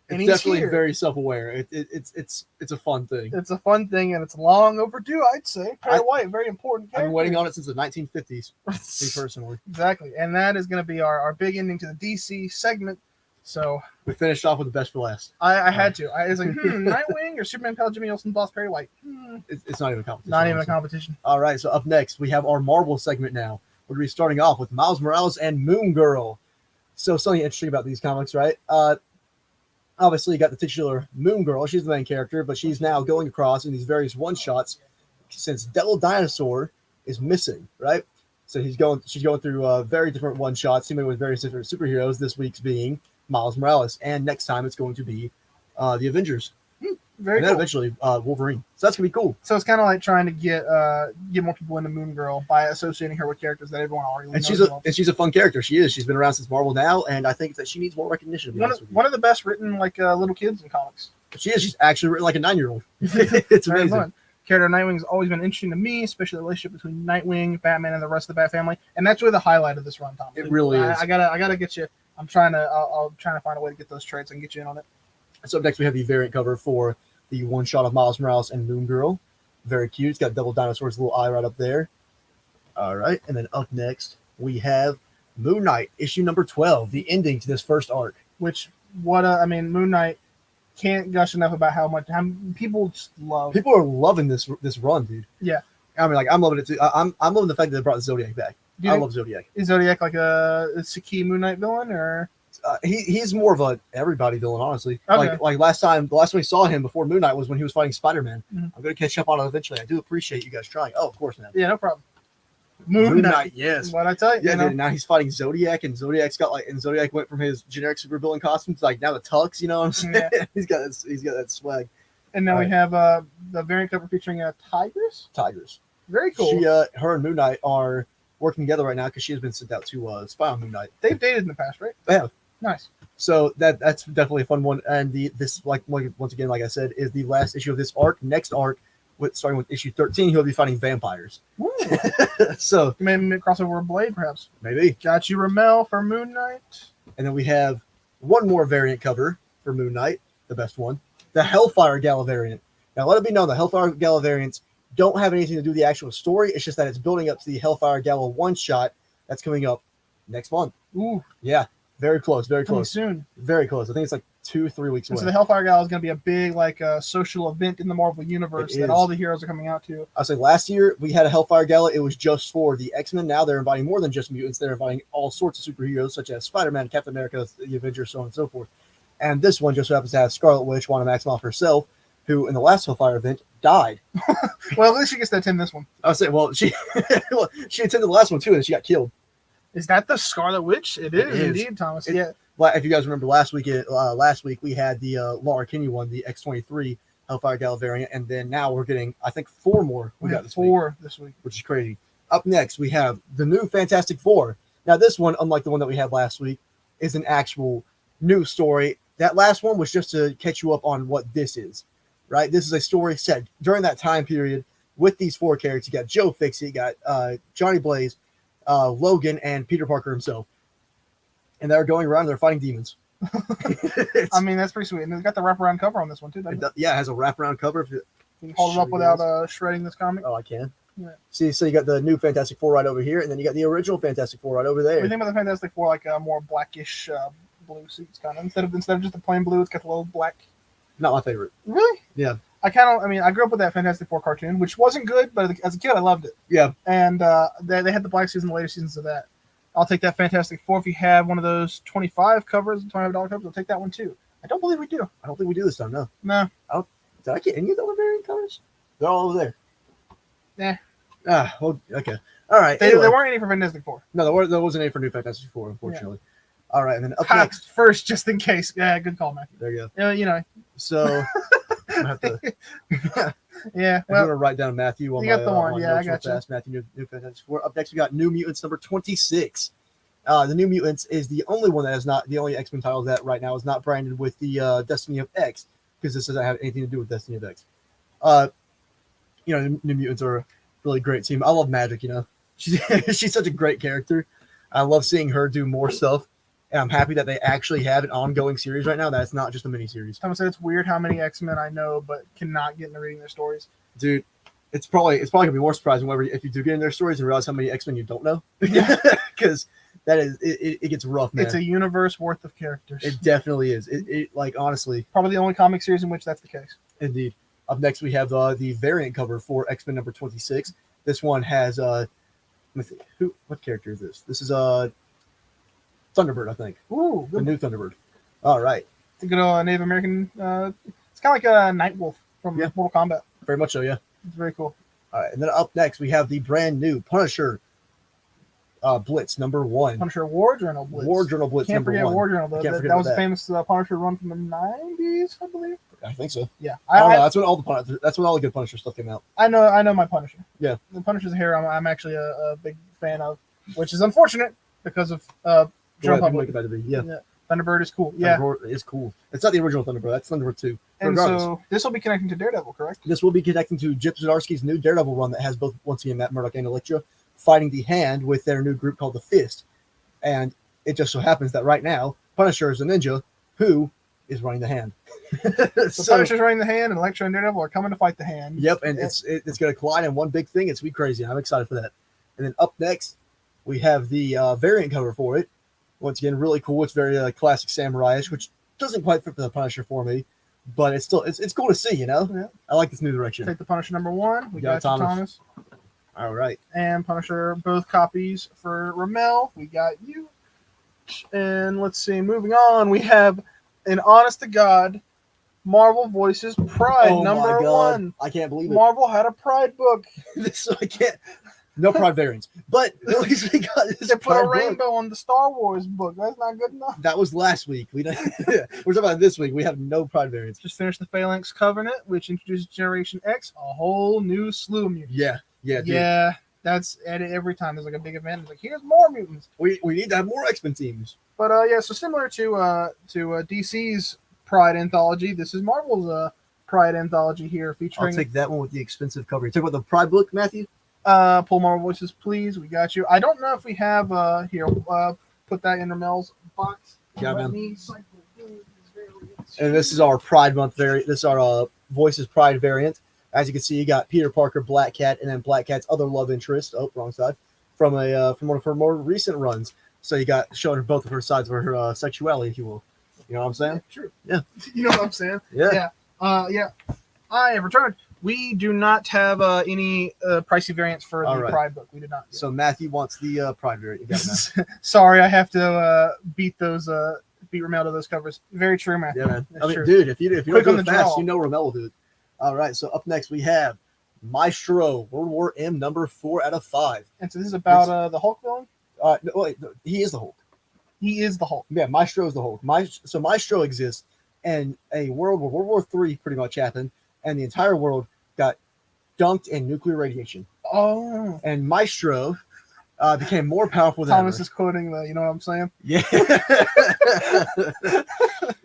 [SPEAKER 1] And
[SPEAKER 2] It's definitely very self-aware. It's a fun thing.
[SPEAKER 1] It's a fun thing, and it's long overdue, I'd say. Perry White, very important character.
[SPEAKER 2] I've been waiting on it since the 1950s, me personally.
[SPEAKER 1] Exactly, and that is going to be our big ending to the DC segment. So
[SPEAKER 2] we finished off with the best for last.
[SPEAKER 1] I had to. I was like, Nightwing or Superman pal Jimmy Olsen, boss Perry White.
[SPEAKER 2] It's not even a competition.
[SPEAKER 1] Not even a competition.
[SPEAKER 2] All right, so up next we have our Marvel segment now. We're going to be starting off with Miles Morales and Moon Girl. So something interesting about these comics, right? Obviously, you got the titular Moon Girl. She's the main character, but she's now going across in these various one-shots since Devil Dinosaur is missing, right? So she's going through very different one-shots, teaming with various different superheroes. This week's being Miles Morales, and next time it's going to be the Avengers.
[SPEAKER 1] Very
[SPEAKER 2] and then
[SPEAKER 1] cool.
[SPEAKER 2] eventually Wolverine. So that's gonna be cool.
[SPEAKER 1] So it's kind of like trying to get more people into Moon Girl by associating her with characters that everyone already knows.
[SPEAKER 2] She's a fun character. She is. She's been around since Marvel now, and I think that she needs more recognition.
[SPEAKER 1] One of the best written little kids in comics.
[SPEAKER 2] She is. She's actually written like a 9-year-old. It's
[SPEAKER 1] Very
[SPEAKER 2] amazing.
[SPEAKER 1] fun. Character Nightwing has always been interesting to me, especially the relationship between Nightwing, Batman, and the rest of the Bat family, and that's really the highlight of this run, Tom.
[SPEAKER 2] It really is.
[SPEAKER 1] I gotta get you. I'm trying to find a way to get those trades and get you in on it.
[SPEAKER 2] So up next we have the variant cover for the one shot of Miles Morales and Moon Girl. Very cute. It's got Devil Dinosaur's little eye right up there. All right, and then up next we have Moon Knight issue number 12, the ending to this first arc.
[SPEAKER 1] Which Moon Knight can't gush enough about how people just love.
[SPEAKER 2] People are loving this run, dude.
[SPEAKER 1] Yeah,
[SPEAKER 2] I mean, like I'm loving it too. I'm loving the fact that they brought the Zodiac back. I love Zodiac.
[SPEAKER 1] Is Zodiac like a key Moon Knight villain, or
[SPEAKER 2] he's more of a everybody villain, honestly.
[SPEAKER 1] Okay.
[SPEAKER 2] Like the last time we saw him before Moon Knight was when he was fighting Spider-Man.
[SPEAKER 1] Mm-hmm.
[SPEAKER 2] I'm gonna catch up on it eventually. I do appreciate you guys trying. Oh, of course, man.
[SPEAKER 1] Yeah, no problem. Moon Knight,
[SPEAKER 2] yes.
[SPEAKER 1] What I tell you,
[SPEAKER 2] yeah. Dude, now he's fighting Zodiac, and Zodiac's got and Zodiac went from his generic supervillain costume to like now the tux. You know what I'm saying?
[SPEAKER 1] Yeah.
[SPEAKER 2] he's got that swag.
[SPEAKER 1] And now we have the variant cover featuring Tigress. Very cool.
[SPEAKER 2] She, her and Moon Knight are working together right now because she has been sent out to spy on Moon Knight.
[SPEAKER 1] They've dated in the past, right?
[SPEAKER 2] They have.
[SPEAKER 1] Nice.
[SPEAKER 2] So that's definitely a fun one. And this once again, like I said, is the last issue of this arc. Next arc, starting with issue 13, he'll be fighting vampires. So
[SPEAKER 1] maybe crossover with Blade, perhaps.
[SPEAKER 2] Maybe.
[SPEAKER 1] Got you, Ramel, for Moon Knight.
[SPEAKER 2] And then we have one more variant cover for Moon Knight, the best one, the Hellfire Gala variant. Now, let it be known, the Hellfire Gala variants don't have anything to do with the actual story. It's just that it's building up to the Hellfire Gala one-shot that's coming up next month.
[SPEAKER 1] Ooh,
[SPEAKER 2] Yeah, very close, very
[SPEAKER 1] coming
[SPEAKER 2] close.
[SPEAKER 1] soon.
[SPEAKER 2] Very close. I think it's like 2-3 weeks
[SPEAKER 1] And
[SPEAKER 2] away.
[SPEAKER 1] so the Hellfire Gala is going to be a big social event in the Marvel universe
[SPEAKER 2] It
[SPEAKER 1] that
[SPEAKER 2] is.
[SPEAKER 1] all the heroes are coming out to.
[SPEAKER 2] I'll say last year we had a Hellfire Gala. It was just for the X-Men. Now they're inviting more than just mutants. They're inviting all sorts of superheroes, such as Spider-Man, Captain America, the Avengers, so on and so forth. And this one just so happens to have Scarlet Witch, Wanda Maximoff herself, who in the last Hellfire event died.
[SPEAKER 1] Well, at least she gets to attend this one.
[SPEAKER 2] I was saying, well, she she attended the last one too, and she got killed.
[SPEAKER 1] Is that the Scarlet Witch? It is indeed, Thomas. Yeah.
[SPEAKER 2] Well, if you guys remember last week we had the Laura Kinney one, the X-23 Hellfire Gala variant, and then now we're getting, I think, 4 more.
[SPEAKER 1] We
[SPEAKER 2] got
[SPEAKER 1] got
[SPEAKER 2] this
[SPEAKER 1] 4 this week.
[SPEAKER 2] which is crazy. Up next, we have the new Fantastic Four. Now, this one, unlike the one that we had last week, is an actual new story. That last one was just to catch you up on what this is, right? This is a story set during that time period with these 4 characters. You got Joe Fixie, you got Johnny Blaze, Logan, and Peter Parker himself. And they're going around and they're fighting demons.
[SPEAKER 1] I mean, that's pretty sweet. And it's got the wraparound cover on this one, too. Doesn't it?
[SPEAKER 2] Yeah, it has a wraparound cover.
[SPEAKER 1] You can hold it up
[SPEAKER 2] Sure
[SPEAKER 1] without
[SPEAKER 2] does.
[SPEAKER 1] shredding this comic.
[SPEAKER 2] Oh, I can.
[SPEAKER 1] Yeah.
[SPEAKER 2] See, so you got the new Fantastic Four right over here, and then you got the original Fantastic Four right over
[SPEAKER 1] What do
[SPEAKER 2] there.
[SPEAKER 1] you think about the Fantastic Four, like more blackish blue suits, kind of? Instead of just the plain blue, it's got the little black.
[SPEAKER 2] Not my favorite.
[SPEAKER 1] Really?
[SPEAKER 2] Yeah.
[SPEAKER 1] I grew up with that Fantastic Four cartoon, which wasn't good, but as a kid, I loved it.
[SPEAKER 2] Yeah.
[SPEAKER 1] And they had the black suits in the later seasons of that. I'll take that Fantastic Four. If you have one of those $25 covers, $25 covers, I'll take that one too. I don't believe we do.
[SPEAKER 2] I don't think we do this time, no.
[SPEAKER 1] No.
[SPEAKER 2] Did I get any of the variant colors? They're all over there.
[SPEAKER 1] Nah.
[SPEAKER 2] Ah, well, okay. All right.
[SPEAKER 1] There
[SPEAKER 2] Anyway.
[SPEAKER 1] weren't any for Fantastic Four.
[SPEAKER 2] No, there wasn't any for New Fantastic Four, unfortunately. All right, and then up
[SPEAKER 1] Ha,
[SPEAKER 2] next.
[SPEAKER 1] first, just in case. Yeah, good call, Matthew.
[SPEAKER 2] There you go.
[SPEAKER 1] You know,
[SPEAKER 2] So, I'm have to.
[SPEAKER 1] yeah.
[SPEAKER 2] I'm
[SPEAKER 1] Well,
[SPEAKER 2] going to write down Matthew on
[SPEAKER 1] you
[SPEAKER 2] my,
[SPEAKER 1] got the one.
[SPEAKER 2] my
[SPEAKER 1] Yeah, I
[SPEAKER 2] notes real
[SPEAKER 1] got you.
[SPEAKER 2] fast. Matthew, New Fantastic Four. Up next, we got New Mutants number 26. The New Mutants is the only one that is not the only X-Men title that right now is not branded with the Destiny of X, because this doesn't have anything to do with Destiny of X. New Mutants are a really great team. I love Magic. She's such a great character. I love seeing her do more stuff, and I'm happy that they actually have an ongoing series right now. That's not just a mini series,
[SPEAKER 1] Thomas said it's weird how many X-Men I know but cannot get into reading their stories.
[SPEAKER 2] dude. It's probably gonna be more surprising whenever if you do get in their stories and realize how many X-Men you don't know, because that is it gets rough, man.
[SPEAKER 1] It's a universe worth of characters.
[SPEAKER 2] It definitely is. It like honestly,
[SPEAKER 1] Probably the only comic series in which that's the case.
[SPEAKER 2] indeed. Up next, we have the variant cover for X-Men number 26. This one has let me think. What character is this? This is Thunderbird, I think.
[SPEAKER 1] Ooh,
[SPEAKER 2] The
[SPEAKER 1] good.
[SPEAKER 2] new Thunderbird. All right,
[SPEAKER 1] The good old Native American. It's kind of like a Nightwolf from
[SPEAKER 2] Yeah.
[SPEAKER 1] Mortal Kombat.
[SPEAKER 2] very much so, yeah.
[SPEAKER 1] It's very cool.
[SPEAKER 2] All right, and then up next, we have the brand new Punisher Blitz number 1.
[SPEAKER 1] Punisher War Journal Blitz.
[SPEAKER 2] War Journal Blitz
[SPEAKER 1] Can't
[SPEAKER 2] number
[SPEAKER 1] forget
[SPEAKER 2] 1.
[SPEAKER 1] War Journal.
[SPEAKER 2] Can't
[SPEAKER 1] That
[SPEAKER 2] forget
[SPEAKER 1] was a
[SPEAKER 2] about that.
[SPEAKER 1] famous Punisher run from the 90s, I believe.
[SPEAKER 2] I think so.
[SPEAKER 1] Yeah,
[SPEAKER 2] I don't know.
[SPEAKER 1] I
[SPEAKER 2] That's when all the good Punisher stuff came out.
[SPEAKER 1] I know my Punisher.
[SPEAKER 2] Yeah.
[SPEAKER 1] The Punisher's a hero I'm actually a big fan of, which is unfortunate because of
[SPEAKER 2] The way
[SPEAKER 1] Joe
[SPEAKER 2] people
[SPEAKER 1] Public.
[SPEAKER 2] make it out to be. Yeah.
[SPEAKER 1] Thunderbird is cool. Yeah.
[SPEAKER 2] Thunderbird is cool. It's not the original Thunderbird. That's Thunderbird 2.
[SPEAKER 1] And
[SPEAKER 2] Regardless,
[SPEAKER 1] so this will be connecting to Daredevil, correct?
[SPEAKER 2] this will be connecting to Chip Zdarsky's new Daredevil run that has both, once again, Matt Murdock and Elektra fighting the Hand with their new group called the Fist. And it just so happens that right now, Punisher is a ninja who is running the Hand.
[SPEAKER 1] So Punisher's running the Hand, and Elektra and Daredevil are coming to fight the Hand.
[SPEAKER 2] Yep, and it's going to collide in one big thing. It's going to be crazy. I'm excited for that. And then up next, we have the variant cover for it. Once again, really cool. It's very classic samurai-ish, which doesn't quite fit for the Punisher for me, but it's still it's cool to see.
[SPEAKER 1] Yeah.
[SPEAKER 2] I like this new direction.
[SPEAKER 1] Take the Punisher number 1. We
[SPEAKER 2] Yeah,
[SPEAKER 1] got you,
[SPEAKER 2] Thomas. All right.
[SPEAKER 1] And Punisher, both copies for Ramel. We got you. And let's see, moving on, we have an honest to God Marvel Voices Pride number 1.
[SPEAKER 2] I can't believe it.
[SPEAKER 1] Marvel had a Pride book.
[SPEAKER 2] I can't. No Pride variants, but at least we got this.
[SPEAKER 1] They put
[SPEAKER 2] Pride
[SPEAKER 1] a
[SPEAKER 2] book.
[SPEAKER 1] rainbow on the Star Wars book. That's not good enough.
[SPEAKER 2] That was last week. We don't, we're talking about this week. We have no Pride variants.
[SPEAKER 1] Just finished the Phalanx Covenant, which introduces Generation X, a whole new slew of mutants.
[SPEAKER 2] Yeah, dude.
[SPEAKER 1] Yeah, that's at it every time. There's like a big event. It's like, here's more mutants.
[SPEAKER 2] We need to have more X-Men teams.
[SPEAKER 1] But yeah, so similar to DC's Pride anthology, this is Marvel's Pride anthology here,
[SPEAKER 2] I'll
[SPEAKER 1] featuring
[SPEAKER 2] take that one with the expensive cover. You talk about the Pride book, Matthew?
[SPEAKER 1] pull Marvel Voices, please. We got you. I don't know if we have here. Put that in Ramel's box.
[SPEAKER 2] Yeah,
[SPEAKER 1] Let
[SPEAKER 2] man.
[SPEAKER 1] me cycle through these variants.
[SPEAKER 2] And this is our Pride Month variant. This is our Voices Pride variant. As you can see, you got Peter Parker, Black Cat, and then Black Cat's other love interest. Oh, wrong side. From one of her more recent runs. So you got showing both of her sides of her sexuality, if you will. You know what I'm saying?
[SPEAKER 1] True.
[SPEAKER 2] Yeah.
[SPEAKER 1] You know what I'm saying?
[SPEAKER 2] Yeah.
[SPEAKER 1] Yeah. I have returned. We do not have any pricey variants for
[SPEAKER 2] All
[SPEAKER 1] the
[SPEAKER 2] right.
[SPEAKER 1] Pride book. We did not.
[SPEAKER 2] So Matthew wants the Pride variant. You got it, man.
[SPEAKER 1] Sorry, I have to beat Ramel to those covers. Very true, man.
[SPEAKER 2] Yeah, man.
[SPEAKER 1] That's
[SPEAKER 2] I mean,
[SPEAKER 1] true.
[SPEAKER 2] dude, if you
[SPEAKER 1] Quick
[SPEAKER 2] don't
[SPEAKER 1] on
[SPEAKER 2] do
[SPEAKER 1] the
[SPEAKER 2] it fast,
[SPEAKER 1] draw.
[SPEAKER 2] you know Ramel will do it. All right. So up next we have Maestro World War M number 4 out of 5.
[SPEAKER 1] And so this is about the Hulk villain.
[SPEAKER 2] No, wait, he is the Hulk.
[SPEAKER 1] He is the Hulk.
[SPEAKER 2] Yeah, Maestro is the Hulk. So Maestro exists, and a world where World War III pretty much happened, and the entire world got dunked in nuclear radiation.
[SPEAKER 1] Oh.
[SPEAKER 2] And Maestro became more powerful than
[SPEAKER 1] Thomas
[SPEAKER 2] ever.
[SPEAKER 1] is quoting the. You know what I'm saying?
[SPEAKER 2] Yeah.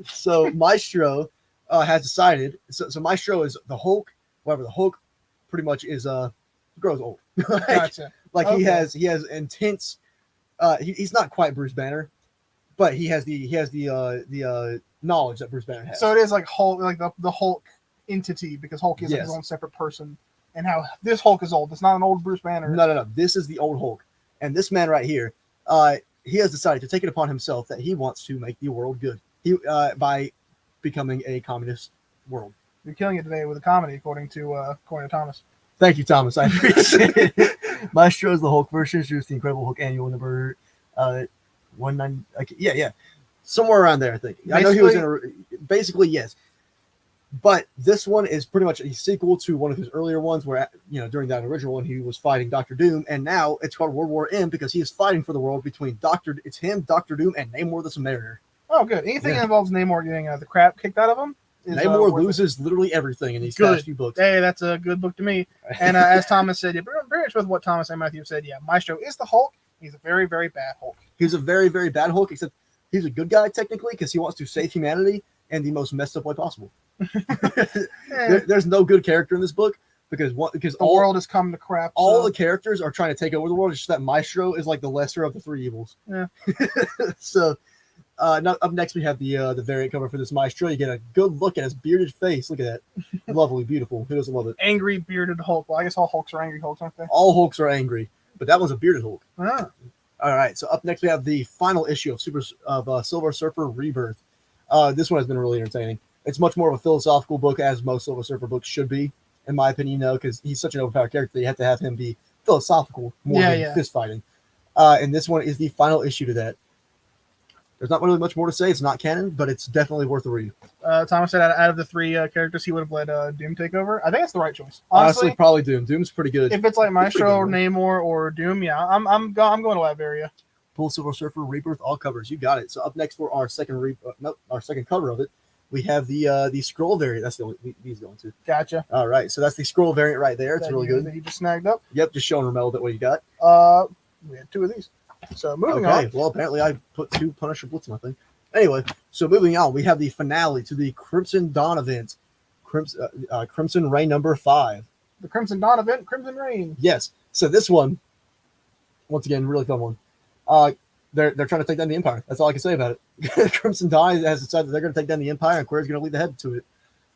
[SPEAKER 2] So Maestro has decided. So Maestro is the Hulk. However, the Hulk pretty much is grows old.
[SPEAKER 1] Gotcha.
[SPEAKER 2] Like
[SPEAKER 1] Okay.
[SPEAKER 2] he has intense. He's not quite Bruce Banner, but he has the knowledge that Bruce Banner has.
[SPEAKER 1] So it is like Hulk, like the Hulk entity, because Hulk is like
[SPEAKER 2] Yes.
[SPEAKER 1] his own separate person. And how this Hulk is old. It's not an old Bruce Banner.
[SPEAKER 2] No. This is the old Hulk, and this man right here, he has decided to take it upon himself that he wants to make the world good. He by becoming a communist world.
[SPEAKER 1] You're killing it today with a comedy, according to Thomas.
[SPEAKER 2] Thank you, Thomas. I appreciate it. Maestro is the Hulk version. Introduced the Incredible Hulk annual number 19. Yeah, somewhere around there. I think. I know he was in basically yes. But this one is pretty much a sequel to one of his earlier ones where, during that original one, he was fighting Dr. Doom. And now it's called World War M because he is fighting for the world between it's him, Dr. Doom, and Namor the Samaritan.
[SPEAKER 1] Oh, good. Anything
[SPEAKER 2] Yeah.
[SPEAKER 1] that involves Namor getting the crap kicked out of him is
[SPEAKER 2] Namor
[SPEAKER 1] worth it.
[SPEAKER 2] loses literally everything in these
[SPEAKER 1] Good.
[SPEAKER 2] past few books.
[SPEAKER 1] Hey, that's a good book to me. And as Thomas said, very much with what Thomas and Matthew said, yeah, Maestro is the Hulk. He's a very, very bad Hulk.
[SPEAKER 2] He's a very, very bad Hulk, except he's a good guy technically because he wants to save humanity in the most messed up way possible. There's no good character in this book because
[SPEAKER 1] The world has come to crap.
[SPEAKER 2] all
[SPEAKER 1] so-
[SPEAKER 2] the characters are trying to take over the world. It's just that Maestro is like the lesser of the three evils.
[SPEAKER 1] Yeah.
[SPEAKER 2] So up next we have the variant cover for this Maestro. You get a good look at his bearded face. Look at that. Lovely, beautiful. Who doesn't love it?
[SPEAKER 1] angry bearded Hulk. Well, I guess all Hulks are angry Hulks, aren't they?
[SPEAKER 2] All Hulks are angry, but that one's a bearded Hulk.
[SPEAKER 1] Ah,
[SPEAKER 2] All right, so up next we have the final issue of Silver Surfer Rebirth. This one has been really entertaining. It's much more of a philosophical book, as most Silver Surfer books should be, in my opinion, because he's such an overpowered character that you have to have him be philosophical more than fist fighting. And this one is the final issue to that. There's not really much more to say. It's not canon, but it's definitely worth a read.
[SPEAKER 1] Thomas said out of the three characters, he would have let Doom take over. I think that's the right choice.
[SPEAKER 2] Honestly,
[SPEAKER 1] Honestly,
[SPEAKER 2] probably Doom. Doom's pretty good.
[SPEAKER 1] if it's like Maestro or
[SPEAKER 2] pretty
[SPEAKER 1] Namor or Doom, yeah, I'm going to Latveria.
[SPEAKER 2] Full Silver Surfer Rebirth, all covers. You got it. So up next for our second cover of it, we have the scroll variant. That's the only he's going to.
[SPEAKER 1] Gotcha.
[SPEAKER 2] All right, so that's the scroll variant right there. It's
[SPEAKER 1] That
[SPEAKER 2] really
[SPEAKER 1] you-
[SPEAKER 2] good.
[SPEAKER 1] that you just snagged up.
[SPEAKER 2] Yep, just showing Ramel that what you got.
[SPEAKER 1] We had two of these. So moving
[SPEAKER 2] Okay,
[SPEAKER 1] on.
[SPEAKER 2] well apparently I put 2 Punisher Blitz in my thing. Anyway, so moving on, we have the finale to the Crimson Dawn event, Crimson Reign number 5.
[SPEAKER 1] The Crimson Dawn event, Crimson Reign.
[SPEAKER 2] Yes, so this one, once again, really fun one. They're trying to take down the Empire. That's all I can say about it. Crimson Dawn has decided that they're going to take down the Empire, and Queer's going to lead the head to it.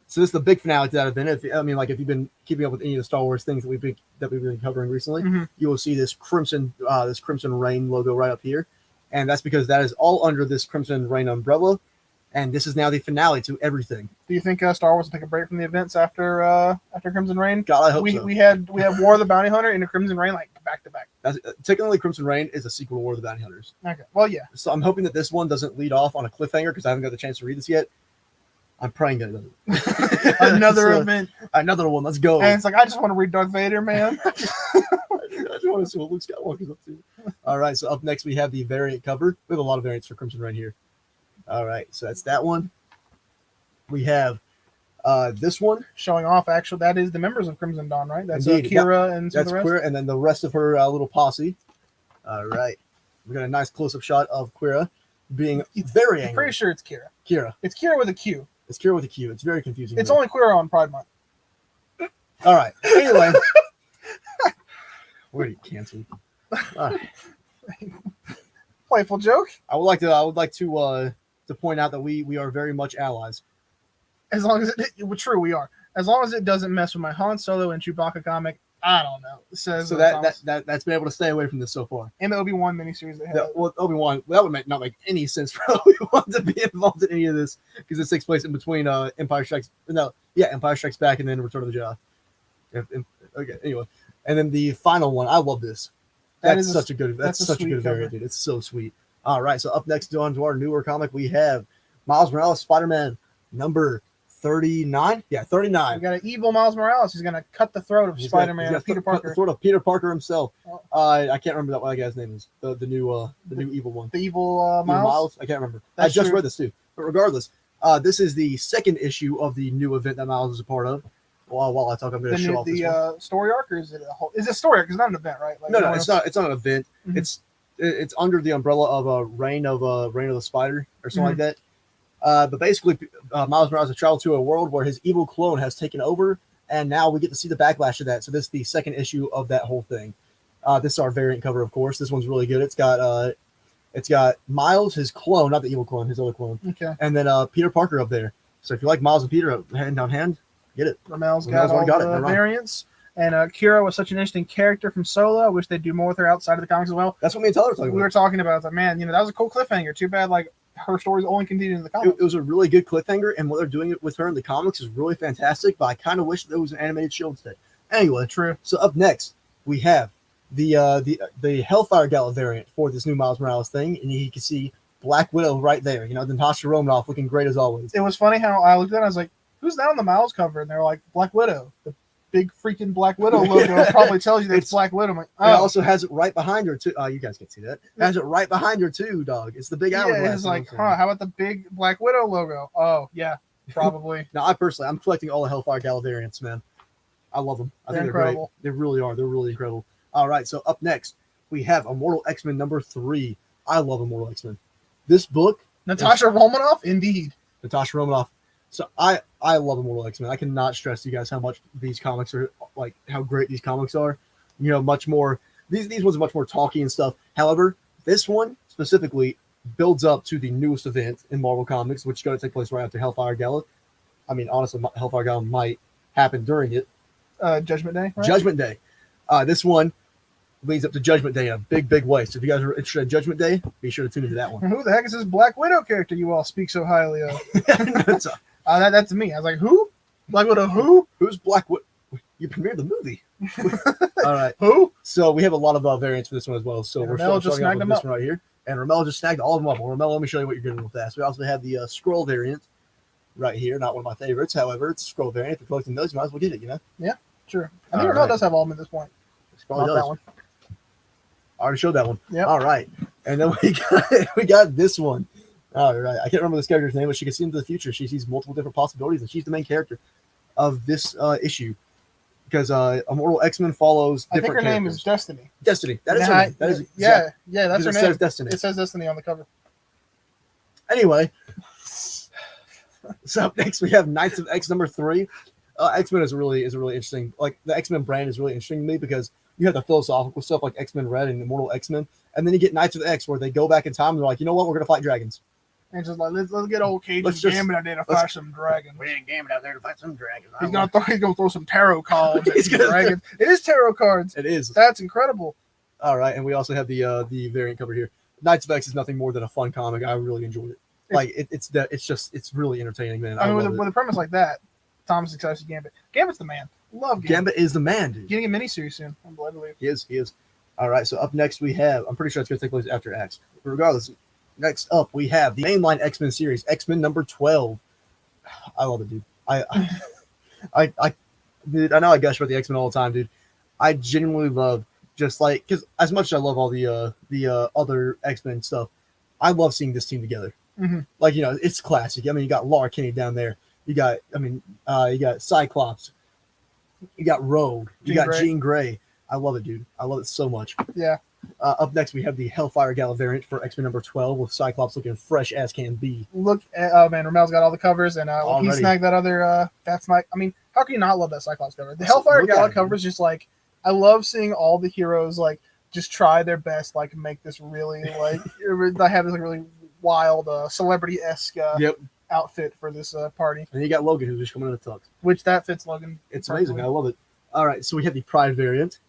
[SPEAKER 2] So this is the big finale to that event. If you've been keeping up with any of the Star Wars things that we've been covering recently,
[SPEAKER 1] Mhm.
[SPEAKER 2] you will see this Crimson Reign logo right up here, and that's because that is all under this Crimson Reign umbrella, and this is now the finale to everything.
[SPEAKER 1] Do you think Star Wars will take a break from the events after Crimson Reign?
[SPEAKER 2] God, I hope so.
[SPEAKER 1] We have War of the Bounty Hunter and a Crimson Reign like back to back.
[SPEAKER 2] That's, technically, Crimson Reign is a sequel to War of the Bounty Hunters,
[SPEAKER 1] Okay. Well, yeah.
[SPEAKER 2] so I'm hoping that this one doesn't lead off on a cliffhanger because I haven't got the chance to read this yet. I'm praying that it doesn't.
[SPEAKER 1] Another
[SPEAKER 2] So,
[SPEAKER 1] event,
[SPEAKER 2] another one. Let's go.
[SPEAKER 1] and it's like I just want to read Darth Vader, man.
[SPEAKER 2] I just want to see what Luke Skywalker's up to. All right, so up next we have the variant cover. We have a lot of variants for Crimson Reign here. All right, so that's that one. We have this one.
[SPEAKER 1] Showing off, actually, that is the members of Crimson Dawn, right? That's
[SPEAKER 2] Indeed.
[SPEAKER 1] Kira and some of
[SPEAKER 2] That's
[SPEAKER 1] the rest.
[SPEAKER 2] Queer, and then the rest of her little posse. All right, we got a nice close-up shot of Queera being very
[SPEAKER 1] I'm
[SPEAKER 2] angry.
[SPEAKER 1] pretty sure it's Kira.
[SPEAKER 2] Kira.
[SPEAKER 1] It's Kira with a Q.
[SPEAKER 2] It's Kira with a Q. It's very confusing.
[SPEAKER 1] It's
[SPEAKER 2] to me.
[SPEAKER 1] only Queer on Pride Month.
[SPEAKER 2] All right. Anyway, where do you cancel? All right.
[SPEAKER 1] Playful joke.
[SPEAKER 2] I would like to to point out that we are very much allies.
[SPEAKER 1] As long as true, we are. As long as it doesn't mess with my Han Solo and Chewbacca comic, I don't know. Says
[SPEAKER 2] So
[SPEAKER 1] Thomas.
[SPEAKER 2] that's been able to stay away from this so far.
[SPEAKER 1] And the Obi-Wan miniseries they had.
[SPEAKER 2] Well, Obi-Wan, that would not make any sense for Obi-Wan to be involved in any of this because this takes place in between Empire Strikes Back and then Return of the Jedi. Okay, anyway, and then the final one, I love this. That's such a good variant, dude. It's so sweet. All right, so up next on to our newer comic, we have Miles Morales Spider-Man number 39. Yeah, 39.
[SPEAKER 1] We got an evil Miles Morales. He's gonna cut the throat of Spider-Man, Peter Parker.
[SPEAKER 2] The throat of Peter Parker himself.
[SPEAKER 1] Oh.
[SPEAKER 2] I can't remember that guy's name is. The new evil one.
[SPEAKER 1] The evil Miles.
[SPEAKER 2] I can't remember.
[SPEAKER 1] That's
[SPEAKER 2] I just
[SPEAKER 1] true.
[SPEAKER 2] read this too. But regardless, this is the second issue of the new event that Miles is a part of. While I talk, I'm going to show off this one.
[SPEAKER 1] Story arc, or is it a whole? Is it a story arc? It's not an event, right? Like,
[SPEAKER 2] No, it's not. It's not an event.
[SPEAKER 1] Mhm.
[SPEAKER 2] It's under the umbrella of Reign of the Spider or something like that. But basically, Miles Morales has traveled to a world where his evil clone has taken over, and now we get to see the backlash of that. So this is the second issue of that whole thing. This is our variant cover, of course. This one's really good. It's got Miles, his clone, not the evil clone, his other clone,
[SPEAKER 1] Okay.
[SPEAKER 2] and then Peter Parker up there. So if you like Miles and Peter hand on hand, get it.
[SPEAKER 1] Ramel's got all the variants. And Kira was such an interesting character from Solo. I wish they'd do more with her outside of the comics as well.
[SPEAKER 2] That's what me and Tyler were talking
[SPEAKER 1] We
[SPEAKER 2] about.
[SPEAKER 1] were talking about that, man. That was a cool cliffhanger. Too bad, like, her stories only continued in the comics.
[SPEAKER 2] It was a really good cliffhanger, and what they're doing with her in the comics is really fantastic. But I kind of wish there was an animated show instead. Anyway,
[SPEAKER 1] True.
[SPEAKER 2] So up next we have the Hellfire Gala variant for this new Miles Morales thing, and you can see Black Widow right there. Natasha Romanoff looking great as always.
[SPEAKER 1] It was funny how I looked at it and I was like, who's that on the Miles cover? And they're like, Black Widow. The big freaking Black Widow logo probably tells you that it's Black Widow. I'm like,
[SPEAKER 2] It
[SPEAKER 1] oh.
[SPEAKER 2] also has it right behind her too. You guys can see that. It has it right behind her too, dog. It's the big hourglass.
[SPEAKER 1] Yeah, it's like, how about the big Black Widow logo? Oh, yeah, probably.
[SPEAKER 2] Now, I'm collecting all the Hellfire Gala variants, man. I love them. I think they're
[SPEAKER 1] incredible.
[SPEAKER 2] Great. They really are. They're really incredible. All right, so up next we have Immortal X-Men number 3. I love Immortal X-Men. This book,
[SPEAKER 1] Natasha Romanoff, indeed.
[SPEAKER 2] Natasha Romanoff. So I love Immortal X-Men. I cannot stress to you guys how much these comics are, like, how great these comics are. Much more. These ones are much more talky and stuff. However, this one specifically builds up to the newest event in Marvel Comics, which is going to take place right after Hellfire Gala. I mean, honestly, Hellfire Gala might happen during it.
[SPEAKER 1] Judgment Day, right?
[SPEAKER 2] Judgment Day. This one leads up to Judgment Day in a big, big way. So if you guys are interested in Judgment Day, be sure to tune into that one.
[SPEAKER 1] Who the heck is this Black Widow character you all speak so highly of? That's me. I was like, who? Black Widow who?
[SPEAKER 2] Who's Black Widow? You premiered the movie. All right.
[SPEAKER 1] Who?
[SPEAKER 2] So we have a lot of variants for this one as well. So
[SPEAKER 1] And
[SPEAKER 2] we're
[SPEAKER 1] Ramel
[SPEAKER 2] starting
[SPEAKER 1] just
[SPEAKER 2] off
[SPEAKER 1] snagged
[SPEAKER 2] with
[SPEAKER 1] them
[SPEAKER 2] this
[SPEAKER 1] up.
[SPEAKER 2] one right here. And Ramel just snagged all of them up. Well, Ramel, let me show you what you're getting with that. So we also have the Scroll variant right here. Not one of my favorites. However, it's a Scroll variant. If you're collecting those, you might as well get it,
[SPEAKER 1] Sure. I think
[SPEAKER 2] All
[SPEAKER 1] Ramel
[SPEAKER 2] right.
[SPEAKER 1] does have all of them at this point.
[SPEAKER 2] Scroll
[SPEAKER 1] Not
[SPEAKER 2] does.
[SPEAKER 1] that one.
[SPEAKER 2] I already showed that one.
[SPEAKER 1] Yep.
[SPEAKER 2] All right. And then we got this one. All right. I can't remember this character's name, but she can see into the future. She sees multiple different possibilities, and she's the main character of this issue. Because Immortal X-Men follows
[SPEAKER 1] I think
[SPEAKER 2] different
[SPEAKER 1] her
[SPEAKER 2] characters.
[SPEAKER 1] name is Destiny.
[SPEAKER 2] Destiny. That is her name. That is
[SPEAKER 1] yeah, that's her
[SPEAKER 2] it
[SPEAKER 1] name.
[SPEAKER 2] says Destiny.
[SPEAKER 1] It says Destiny on the cover.
[SPEAKER 2] Anyway, so up next we have Knights of X number 3. X-Men is really interesting. Like, the X-Men brand is really interesting to me because you have the philosophical stuff like X-Men Red and Immortal X-Men, and then you get Knights of X where they go back in time and they're like, you know what, we're gonna fight dragons.
[SPEAKER 1] And just like, let's get old Cage
[SPEAKER 2] Let's just-
[SPEAKER 1] Gambit out there to fight some dragons.
[SPEAKER 2] We ain't Gambit out there to fight some dragons.
[SPEAKER 1] He's gonna throw some tarot cards at
[SPEAKER 2] He's
[SPEAKER 1] these
[SPEAKER 2] gonna-
[SPEAKER 1] dragons. It is tarot cards.
[SPEAKER 2] It is.
[SPEAKER 1] That's incredible.
[SPEAKER 2] All right, and we also have the variant cover here. Knights of X is nothing more than a fun comic. I really enjoyed it. Like, it's really entertaining, man.
[SPEAKER 1] I mean,
[SPEAKER 2] love
[SPEAKER 1] with a premise like that, Thomas excited Gambit. Gambit's the man. Love Gambit.
[SPEAKER 2] Gambit is the man, dude.
[SPEAKER 1] Getting a miniseries soon. I'm glad to leave.
[SPEAKER 2] He is. All right, so up next we have, I'm pretty sure it's going to take place after X. But regardless, next up we have the mainline X-Men series, X-Men number 12. I love it, dude. Dude, I know I gush about the X-Men all the time, dude. I genuinely love, just like, because as much as I love all the other X-Men stuff, I love seeing this team together.
[SPEAKER 1] Mhm.
[SPEAKER 2] Like, it's classic. I mean, you got Laura Kinney down there. You got Cyclops. You got Rogue. You got Jean Grey. I love it, dude. I love it so much.
[SPEAKER 1] Yeah.
[SPEAKER 2] Up next, we have the Hellfire Gala variant for X-Men number 12 with Cyclops looking fresh as can be.
[SPEAKER 1] Look at, oh man, Ramel's got all the covers, and he
[SPEAKER 2] Already.
[SPEAKER 1] snagged that other. That's not. I mean, how can you not love that Cyclops cover? The
[SPEAKER 2] Let's
[SPEAKER 1] Hellfire
[SPEAKER 2] look at
[SPEAKER 1] Gala
[SPEAKER 2] it.
[SPEAKER 1] cover is just like, I love seeing all the heroes like just try their best, like make this really like I have this like really wild celebrity-esque
[SPEAKER 2] Yep.
[SPEAKER 1] outfit for this party,
[SPEAKER 2] And you got Logan who's just coming in a tux.
[SPEAKER 1] which that fits Logan.
[SPEAKER 2] It's
[SPEAKER 1] perfectly.
[SPEAKER 2] amazing. I love it. All right, so we have the Pride variant.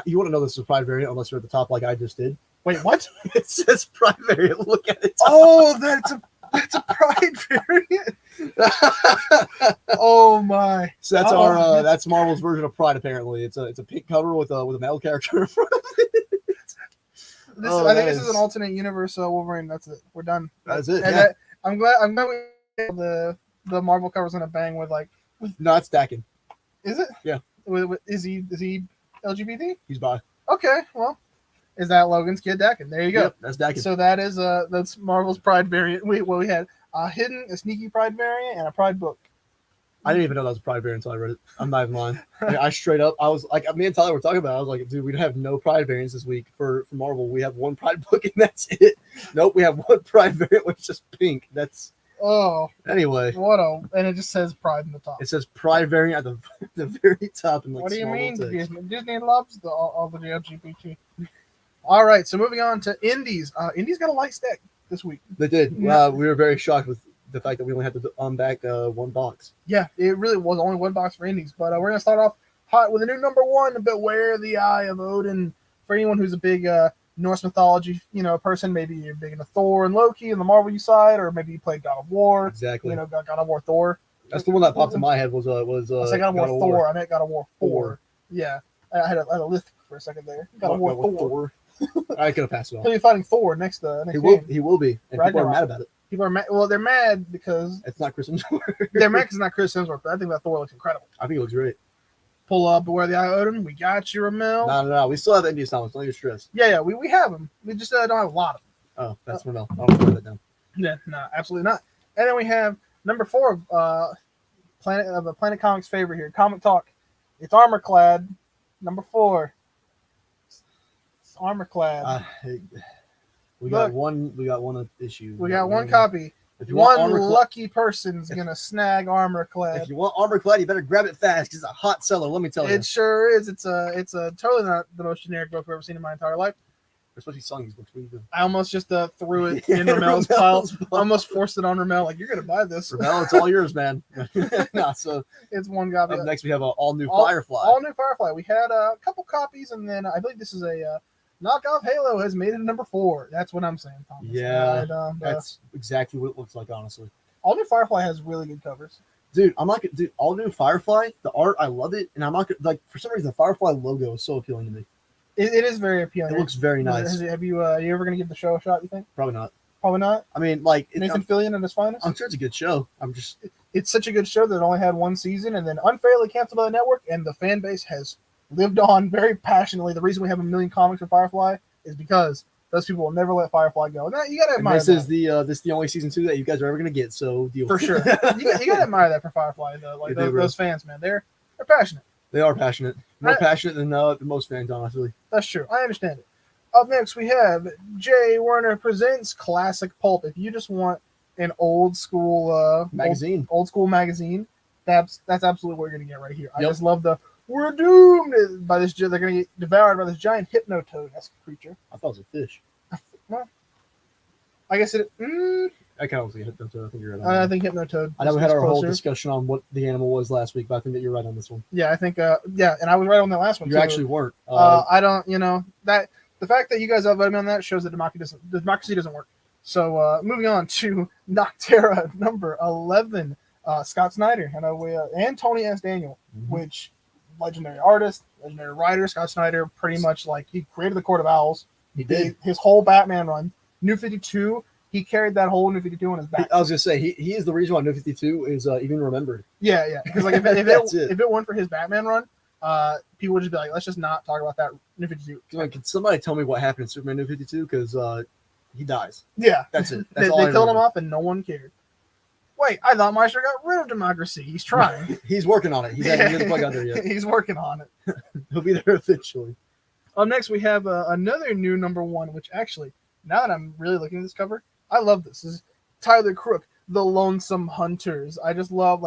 [SPEAKER 2] You want to know this is a Pride variant unless you're at the top like I just did.
[SPEAKER 1] Wait, what?
[SPEAKER 2] It says Pride variant. Look at it.
[SPEAKER 1] Oh, that's a Pride variant. Oh my!
[SPEAKER 2] So that's
[SPEAKER 1] Oh,
[SPEAKER 2] our that's Marvel's version of Pride. Apparently, it's a pink cover with a male character in front of it.
[SPEAKER 1] I think this is an alternate universe Wolverine. That's it. We're done.
[SPEAKER 2] That's it.
[SPEAKER 1] And
[SPEAKER 2] Yeah.
[SPEAKER 1] I'm glad we the Marvel covers on a bang with like.
[SPEAKER 2] No, it's stacking.
[SPEAKER 1] Is it?
[SPEAKER 2] Yeah.
[SPEAKER 1] Is he LGBT?
[SPEAKER 2] He's bi.
[SPEAKER 1] Okay, well, is that Logan's kid Dakin? There you go.
[SPEAKER 2] Yep, that's stacking.
[SPEAKER 1] So that's Marvel's Pride variant. We had a sneaky Pride variant, and a Pride book.
[SPEAKER 2] I didn't even know that was a Pride variant until I read it. I'm not even lying. I straight up, I was like, me and Tyler were talking about it. I was like, dude, we have no Pride variants this week for Marvel. We have one Pride book and that's it. Nope, we have one Pride variant, which is just pink. That's
[SPEAKER 1] Oh,
[SPEAKER 2] anyway.
[SPEAKER 1] and it just says Pride in the top.
[SPEAKER 2] It says Pride variant at the very top. And like
[SPEAKER 1] What do you
[SPEAKER 2] small
[SPEAKER 1] mean?
[SPEAKER 2] text.
[SPEAKER 1] Disney loves all the LGBT. All right, so moving on to Indies. Indies got a light stack this week.
[SPEAKER 2] They did.
[SPEAKER 1] Yeah.
[SPEAKER 2] We were very shocked with the fact that we only had to unback one box.
[SPEAKER 1] Yeah, it really was only one box for Indies, but we're gonna start off hot with a new number one, Beware the Eye of Odin. For anyone who's a big Norse mythology, person, maybe you're big into Thor and Loki and the Marvel side, or maybe you played God of War.
[SPEAKER 2] Exactly.
[SPEAKER 1] God of War Thor.
[SPEAKER 2] That's the one that popped in my head was
[SPEAKER 1] I said God of War Thor. I meant God of War 4.
[SPEAKER 2] 4.
[SPEAKER 1] Yeah, I had a lift for a second there. God of War Thor.
[SPEAKER 2] I could have passed it
[SPEAKER 1] He'll
[SPEAKER 2] off.
[SPEAKER 1] be fighting Thor next
[SPEAKER 2] He
[SPEAKER 1] game.
[SPEAKER 2] will be. And people are
[SPEAKER 1] Ragnarok.
[SPEAKER 2] mad about it.
[SPEAKER 1] People are mad. Well, they're mad because
[SPEAKER 2] It's not Chris Hemsworth.
[SPEAKER 1] they're mad because it's not Chris Hemsworth. But I think that Thor looks incredible.
[SPEAKER 2] I think it looks great.
[SPEAKER 1] Pull up Beware the Eye of Odin. We got you, Ramel.
[SPEAKER 2] No. We still have Indian Thomas. Don't get stressed.
[SPEAKER 1] Yeah, we have them. We just don't have a lot of them.
[SPEAKER 2] Oh, that's Ramel. I'll write that down.
[SPEAKER 1] Yeah, no, absolutely not. And then we have number 4, Planet Comics favorite here, Comic Talk. It's Armorclad. Number 4. It's Armorclad.
[SPEAKER 2] We
[SPEAKER 1] Look.
[SPEAKER 2] got one issue.
[SPEAKER 1] We got one copy.
[SPEAKER 2] If you want
[SPEAKER 1] One
[SPEAKER 2] Armorclad,
[SPEAKER 1] lucky person's gonna snag Armorclad.
[SPEAKER 2] if you want Armorclad, you better grab it fast because it's a hot seller. Let me tell you.
[SPEAKER 1] It sure is. It's a totally not the most generic book I've ever seen in my entire life.
[SPEAKER 2] We're supposed to be selling these books. What are you doing?
[SPEAKER 1] I almost just threw it in Ramel's pile. Almost forced it on Ramel. Like, you're gonna buy this.
[SPEAKER 2] Ramel, it's all yours, man. No, so
[SPEAKER 1] It's one copy.
[SPEAKER 2] up next we have all new
[SPEAKER 1] All-
[SPEAKER 2] Firefly.
[SPEAKER 1] All new Firefly. We had a couple copies, and then I believe this is a knockoff Halo has made it to number 4. That's what I'm saying, Thomas.
[SPEAKER 2] Yeah,
[SPEAKER 1] And,
[SPEAKER 2] That's exactly what it looks like, honestly.
[SPEAKER 1] all new Firefly has really good covers.
[SPEAKER 2] Dude, I'm not gonna do all new Firefly. The art, I love it, and I'm not gonna like for some reason the Firefly logo is so appealing to me.
[SPEAKER 1] It is very appealing.
[SPEAKER 2] It looks very nice.
[SPEAKER 1] Have you ever gonna give the show a shot? You think?
[SPEAKER 2] Probably not.
[SPEAKER 1] Probably not.
[SPEAKER 2] I mean, like
[SPEAKER 1] Nathan Fillion at his finest.
[SPEAKER 2] I'm sure it's a good show. I'm just
[SPEAKER 1] It's such a good show that it only had one season and then unfairly canceled by the network, and the fan base has lived on very passionately. The reason we have a million comics for Firefly is because those people will never let Firefly go. And you gotta
[SPEAKER 2] and
[SPEAKER 1] admire
[SPEAKER 2] this
[SPEAKER 1] that.
[SPEAKER 2] is the only season 2 that you guys are ever gonna get. So deal
[SPEAKER 1] For
[SPEAKER 2] with
[SPEAKER 1] sure.
[SPEAKER 2] it.
[SPEAKER 1] you gotta admire that for Firefly though. Like
[SPEAKER 2] You do, bro.
[SPEAKER 1] those fans, man. They're passionate.
[SPEAKER 2] They are passionate, more
[SPEAKER 1] Right.
[SPEAKER 2] passionate than most fans, honestly.
[SPEAKER 1] That's true. I understand it. Up next we have Jay Werner presents Classic Pulp. If you just want an old school
[SPEAKER 2] Magazine.
[SPEAKER 1] old school magazine, that's absolutely what you're gonna get right here. I
[SPEAKER 2] Yep.
[SPEAKER 1] just love the we're doomed by this. They're gonna get devoured by this giant hypnotoad-esque creature.
[SPEAKER 2] I thought it was a fish.
[SPEAKER 1] I guess it.
[SPEAKER 2] I kind of was hit them, so I think you're right. On
[SPEAKER 1] I
[SPEAKER 2] that.
[SPEAKER 1] think hypnotoad.
[SPEAKER 2] I know we
[SPEAKER 1] is
[SPEAKER 2] had our whole
[SPEAKER 1] closer.
[SPEAKER 2] discussion on what the animal was last week, but I think that you're right on this one.
[SPEAKER 1] Yeah, I think. Yeah, and I was right on that last one.
[SPEAKER 2] You
[SPEAKER 1] too.
[SPEAKER 2] actually weren't.
[SPEAKER 1] I don't. That the fact that you guys outvoted me on that shows that democracy doesn't work. So moving on to Noctera number 11, Scott Snyder and Tony S. Daniel,
[SPEAKER 2] Mhm.
[SPEAKER 1] which legendary artist, legendary writer. Scott Snyder pretty much like he created the Court of Owls.
[SPEAKER 2] He did.
[SPEAKER 1] His whole Batman run, New 52. He carried that whole New 52 on his back.
[SPEAKER 2] I was gonna say he is the reason why New 52 is even remembered.
[SPEAKER 1] Yeah. Because like
[SPEAKER 2] That's it.
[SPEAKER 1] if it weren't for his Batman run, people would just be like, let's just not talk about that New 52.
[SPEAKER 2] Like, can somebody tell me what happened in Superman New 52? Because he dies.
[SPEAKER 1] Yeah.
[SPEAKER 2] That's it.
[SPEAKER 1] They
[SPEAKER 2] That's all I
[SPEAKER 1] killed him
[SPEAKER 2] remember.
[SPEAKER 1] off and no one cared. Wait, I thought Meister got rid of democracy. He's trying.
[SPEAKER 2] He's working on it. He hasn't quite got there yet.
[SPEAKER 1] He's working on it.
[SPEAKER 2] He'll be there eventually.
[SPEAKER 1] Up next, we have another new number 1, which actually, now that I'm really looking at this cover, I love this. This is Tyler Crook, The Lonesome Hunters. I just love,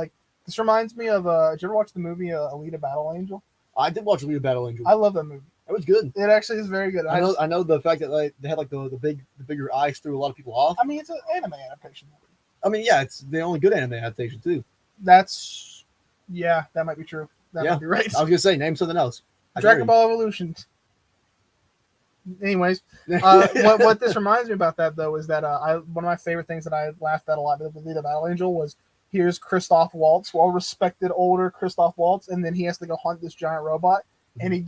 [SPEAKER 1] this reminds me of, did you ever watch the movie Alita Battle Angel?
[SPEAKER 2] I did watch Alita Battle Angel.
[SPEAKER 1] I love that movie.
[SPEAKER 2] It was good.
[SPEAKER 1] It actually is very good.
[SPEAKER 2] I know the fact that like they had like the bigger eyes threw a lot of people off.
[SPEAKER 1] I mean, it's an anime adaptation.
[SPEAKER 2] I mean, yeah, it's the only good anime adaptation too.
[SPEAKER 1] Yeah, that might be true. That
[SPEAKER 2] Yeah.
[SPEAKER 1] might be right.
[SPEAKER 2] I was gonna say name something else.
[SPEAKER 1] Dragon Ball Evolutions. Anyways, what this reminds me about that though is that one of my favorite things that I laughed at a lot with the Battle Angel was here's Christoph Waltz, well respected older Christoph Waltz, and then he has to go hunt this giant robot, and he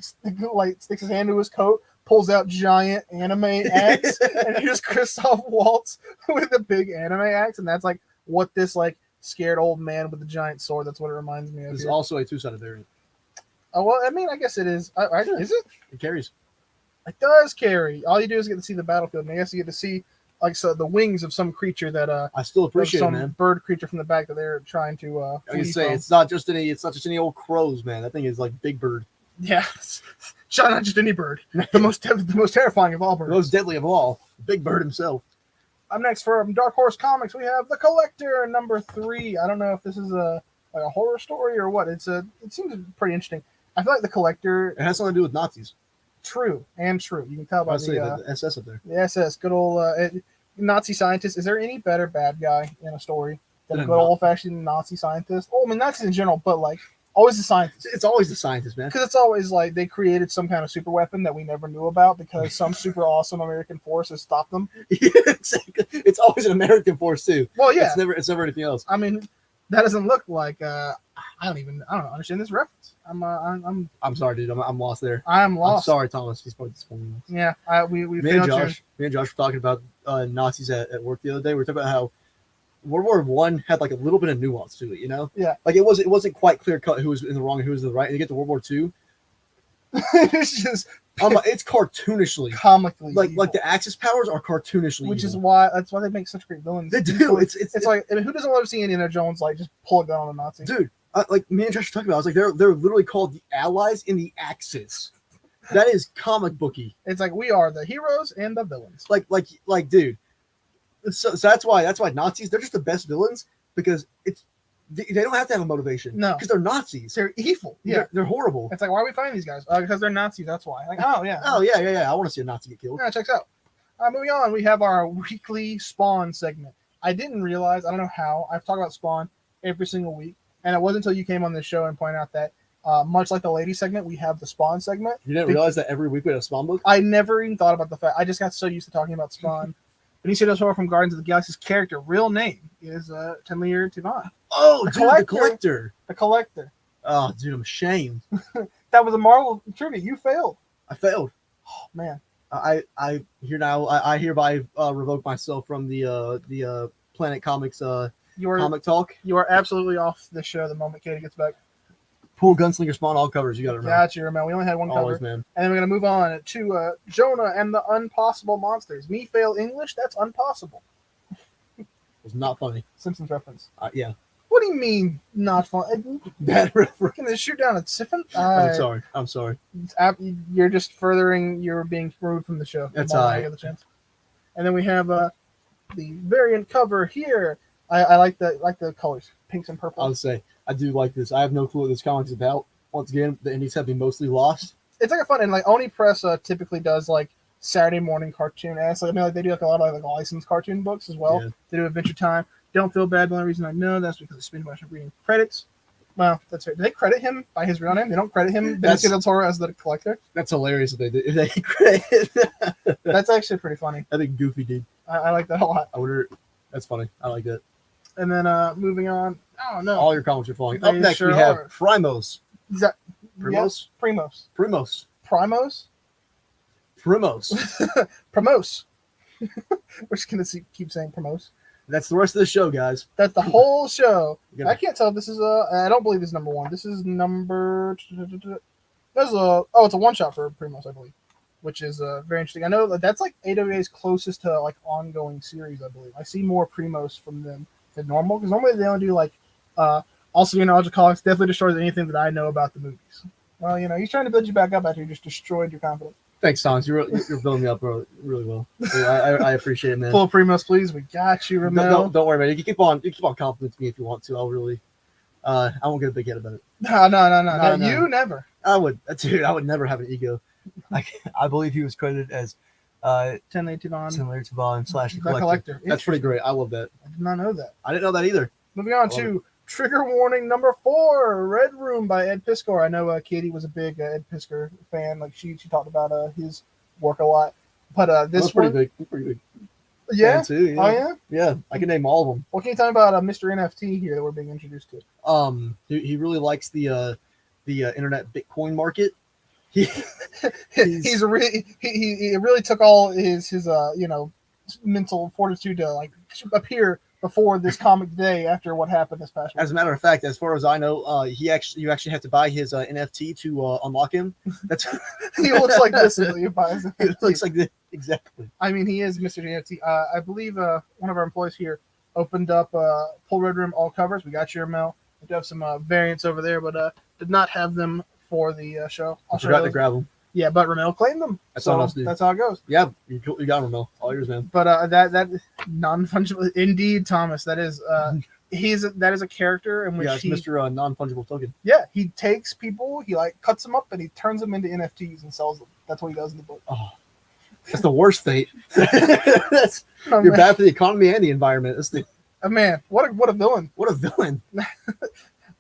[SPEAKER 1] like sticks his hand to his coat, pulls out giant anime axe, and here's Christoph Waltz with a big anime axe, and that's like what this like scared old man with the giant sword. That's what it reminds me of.
[SPEAKER 2] There's
[SPEAKER 1] here.
[SPEAKER 2] also a 2-sided variant.
[SPEAKER 1] Oh well, I mean, I guess it is. Is it?
[SPEAKER 2] It carries.
[SPEAKER 1] It does carry. All you do is get to see the battlefield, and I guess you get to see like the wings of some creature that
[SPEAKER 2] I still appreciate it,
[SPEAKER 1] some
[SPEAKER 2] man.
[SPEAKER 1] bird creature from the back that they're trying to.
[SPEAKER 2] I can
[SPEAKER 1] flee
[SPEAKER 2] say
[SPEAKER 1] from.
[SPEAKER 2] it's not just any old crows, man. That thing is like Big Bird,
[SPEAKER 1] Yeah, shot not just any bird. The most terrifying of all
[SPEAKER 2] the
[SPEAKER 1] birds.
[SPEAKER 2] most deadly of all, Big Bird himself.
[SPEAKER 1] Up next from Dark Horse Comics, we have The Collector #3. I don't know if this is a horror story or what. It seems pretty interesting. I feel like The Collector.
[SPEAKER 2] It has something to do with Nazis.
[SPEAKER 1] True. You can tell by
[SPEAKER 2] I'll say
[SPEAKER 1] the
[SPEAKER 2] the SS up there.
[SPEAKER 1] SS, good old Nazi scientist. Is there any better bad guy in a story than a
[SPEAKER 2] Than
[SPEAKER 1] good
[SPEAKER 2] a
[SPEAKER 1] old fashioned Nazi scientist? Oh, I mean Nazis in general, but like always the scientist.
[SPEAKER 2] It's always the scientist, man.
[SPEAKER 1] Because it's always like they created some kind of super weapon that we never knew about because some super awesome American force has stopped them.
[SPEAKER 2] It's always an American force too.
[SPEAKER 1] Well, yeah.
[SPEAKER 2] It's never anything else.
[SPEAKER 1] I mean, that doesn't look like I don't understand this reference.
[SPEAKER 2] I'm sorry, dude. I'm lost there.
[SPEAKER 1] I'm
[SPEAKER 2] I'm
[SPEAKER 1] lost.
[SPEAKER 2] sorry, Thomas. He's probably disappointed.
[SPEAKER 1] Yeah, we
[SPEAKER 2] Me and
[SPEAKER 1] failed you.
[SPEAKER 2] Josh were talking about Nazis at work the other day. We were talking about how World War One had like a little bit of nuance to it, you know?
[SPEAKER 1] Yeah.
[SPEAKER 2] Like it wasn't quite clear cut who was in the wrong and who was in the right. And you get to World War Two,
[SPEAKER 1] It's just
[SPEAKER 2] it's cartoonishly
[SPEAKER 1] comically
[SPEAKER 2] like
[SPEAKER 1] evil,
[SPEAKER 2] the Axis powers are cartoonishly,
[SPEAKER 1] which is
[SPEAKER 2] evil.
[SPEAKER 1] why they make such great villains.
[SPEAKER 2] They do. It's
[SPEAKER 1] Like, I mean, who doesn't love to see Indiana Jones like just pull a gun on a Nazi?
[SPEAKER 2] dude. Like me and Josh were talking about, I was like, they're literally called the Allies in the Axis. That is comic booky.
[SPEAKER 1] It's like we are the heroes and the villains.
[SPEAKER 2] Like, dude. So that's why Nazis, they're just the best villains because they don't have to have a motivation.
[SPEAKER 1] No.
[SPEAKER 2] Because they're Nazis.
[SPEAKER 1] They're evil. Yeah.
[SPEAKER 2] They're horrible.
[SPEAKER 1] It's like, why are we fighting these guys? Because they're Nazis. That's why. Like, oh yeah.
[SPEAKER 2] Oh yeah. I want to see a Nazi get killed.
[SPEAKER 1] Yeah, checks out. Moving on, we have our weekly Spawn segment. I didn't realize, I don't know how, I've talked about Spawn every single week, and it wasn't until you came on this show and pointed out that, much like the lady segment, we have the Spawn segment.
[SPEAKER 2] You didn't realize that every week we had a Spawn book?
[SPEAKER 1] I never even thought about the fact. I just got so used to talking about Spawn. Benicio del Toro from Guardians of the Galaxy's character, real name, is Temir Tivan.
[SPEAKER 2] Oh,
[SPEAKER 1] The
[SPEAKER 2] dude, the Collector.
[SPEAKER 1] The Collector.
[SPEAKER 2] Oh, dude, I'm ashamed.
[SPEAKER 1] That was a Marvel trivia. You failed.
[SPEAKER 2] I failed.
[SPEAKER 1] Oh, man.
[SPEAKER 2] I hereby revoke myself from the Planet Comics comic talk.
[SPEAKER 1] You are absolutely off the show the moment Katie gets back.
[SPEAKER 2] Pool Gunslinger Spawn all covers. You got to remember.
[SPEAKER 1] Gotcha, man. We only had one
[SPEAKER 2] Always,
[SPEAKER 1] cover.
[SPEAKER 2] man.
[SPEAKER 1] And then we're going to move on to Jonah and the Unpossible Monsters. Me fail English? That's impossible.
[SPEAKER 2] It was not funny.
[SPEAKER 1] Simpsons reference.
[SPEAKER 2] Yeah.
[SPEAKER 1] What do you mean, not fun?
[SPEAKER 2] Bad reference.
[SPEAKER 1] Can they shoot down at Siphon?
[SPEAKER 2] I'm sorry.
[SPEAKER 1] You're just furthering your being removed from the show.
[SPEAKER 2] That's
[SPEAKER 1] The moment
[SPEAKER 2] all
[SPEAKER 1] I
[SPEAKER 2] right.
[SPEAKER 1] get the chance. And then we have the variant cover here. I like the colors, pinks and
[SPEAKER 2] I'll
[SPEAKER 1] purples.
[SPEAKER 2] say I do like this. I have no clue what this comic is about. Once again, the indies have been mostly lost.
[SPEAKER 1] It's like a fun, and like Oni Press typically does like Saturday morning cartoon. And so, I mean, like they do like a lot of like licensed cartoon books as well.
[SPEAKER 2] Yeah.
[SPEAKER 1] They do Adventure Time. Don't feel bad. The only reason I know that's because I spend too much time reading credits. Well, that's right. They credit him by his real name. They don't credit him Benicio del Toro as the Collector.
[SPEAKER 2] That's hilarious if they did. If they credit.
[SPEAKER 1] That's actually pretty funny.
[SPEAKER 2] I think Goofy did.
[SPEAKER 1] I like that a lot.
[SPEAKER 2] I wonder. That's funny. I like that.
[SPEAKER 1] And then moving on. Oh no.
[SPEAKER 2] All your comics are falling.
[SPEAKER 1] They
[SPEAKER 2] Up next,
[SPEAKER 1] sure
[SPEAKER 2] we have
[SPEAKER 1] are.
[SPEAKER 2] Primos.
[SPEAKER 1] Is that
[SPEAKER 2] Primos?
[SPEAKER 1] Yeah, Primos.
[SPEAKER 2] Primos.
[SPEAKER 1] Primos?
[SPEAKER 2] Primos.
[SPEAKER 1] Primos. We're just going to keep saying Primos.
[SPEAKER 2] That's the rest of the show, guys.
[SPEAKER 1] That's the whole show.
[SPEAKER 2] You gotta-
[SPEAKER 1] I can't tell if this is I don't believe this is number one. This is number. There's it's a one shot for Primos, I believe, which is very interesting. I know that's like AWA's closest to like ongoing series. I believe I see more Primos from them than normal because normally they only do like also knowledge of comics definitely destroys anything that I know about the movies. Well, he's trying to build you back up after you just destroyed your confidence.
[SPEAKER 2] Thanks, Thomas. You're building me up really well. I appreciate it, man.
[SPEAKER 1] Full Primos, please. We got you, Ramel.
[SPEAKER 2] Don't worry, man. You can keep on complimenting me if you want to. I'll really. I won't get a big head about it.
[SPEAKER 1] No.
[SPEAKER 2] No.
[SPEAKER 1] You never.
[SPEAKER 2] I would, dude. I would never have an ego. I believe he was credited as
[SPEAKER 1] Tenley Tivan,
[SPEAKER 2] similar to Vaughn / the
[SPEAKER 1] the
[SPEAKER 2] collector.
[SPEAKER 1] collector.
[SPEAKER 2] That's pretty great. I love that.
[SPEAKER 1] I did not know that.
[SPEAKER 2] I didn't know that either.
[SPEAKER 1] Moving on to Trigger Warning number 4, Red Room by Ed Piskor. I know Katie was a big Ed Piskor fan. Like she talked about his work a lot. But this
[SPEAKER 2] pretty
[SPEAKER 1] one,
[SPEAKER 2] big. Pretty big.
[SPEAKER 1] yeah.
[SPEAKER 2] fan too, yeah.
[SPEAKER 1] Oh yeah.
[SPEAKER 2] Yeah, I can name all of them.
[SPEAKER 1] What can you tell me about Mr. NFT here that we're being introduced to?
[SPEAKER 2] He really likes the internet Bitcoin market. He
[SPEAKER 1] He really took all his mental fortitude to like appear before this comic today after what happened this past week.
[SPEAKER 2] As a matter of fact, as far as I know, you actually have to buy his NFT to unlock him. That's
[SPEAKER 1] He looks like this until you buy his
[SPEAKER 2] it
[SPEAKER 1] NFT.
[SPEAKER 2] looks like this exactly.
[SPEAKER 1] I mean, he is Mr. NFT. I believe one of our employees here opened up Pull Red Room all covers. We got your mail. We do have some variants over there, but did not have them for the show.
[SPEAKER 2] I forgot to grab them.
[SPEAKER 1] Yeah, but Ramel claimed them.
[SPEAKER 2] That's all else do.
[SPEAKER 1] That's how it goes.
[SPEAKER 2] Yeah, you got them, Mel. All yours, man.
[SPEAKER 1] But that non-fungible, indeed, Thomas. That is that is a character in which
[SPEAKER 2] Yeah, it's Mr. Non-fungible token.
[SPEAKER 1] Yeah, he takes people, he like cuts them up, and he turns them into NFTs and sells them. That's what he does in the book.
[SPEAKER 2] Oh, that's the worst fate. That's
[SPEAKER 1] Oh,
[SPEAKER 2] you're
[SPEAKER 1] man.
[SPEAKER 2] bad for the economy and the environment. That's the
[SPEAKER 1] Oh, man, what a villain!
[SPEAKER 2] what a villain.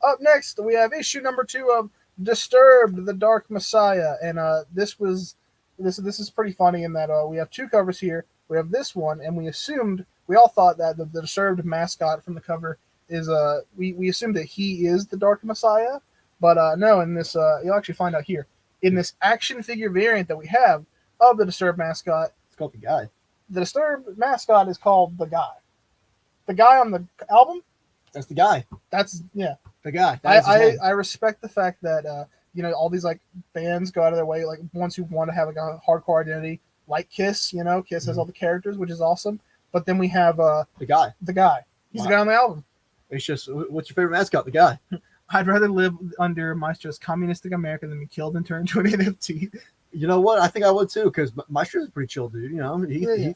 [SPEAKER 1] Up next, we have issue number 2 of Disturbed: The Dark Messiah, and this is pretty funny in that we have 2 covers here. We have this one, and we all thought that the Disturbed mascot from the cover is we assumed that he is the Dark Messiah, but no. In this, you'll actually find out here in this action figure variant that we have of the Disturbed mascot.
[SPEAKER 2] It's called the guy.
[SPEAKER 1] The Disturbed mascot is called the Guy. The guy on the album.
[SPEAKER 2] That's the guy.
[SPEAKER 1] That's yeah.
[SPEAKER 2] The guy. That is his name.
[SPEAKER 1] I respect the fact that all these like bands go out of their way, like ones who want to have like a hardcore identity, like Kiss. Kiss has all the characters, which is awesome. But then we have
[SPEAKER 2] the guy.
[SPEAKER 1] the Guy. He's the guy on the album.
[SPEAKER 2] It's just what's your favorite mascot? The guy.
[SPEAKER 1] I'd rather live under Maestro's communistic America than be killed and turned into an NFT.
[SPEAKER 2] You know what? I think I would too, because Maestro's a pretty chill dude.
[SPEAKER 1] Yeah.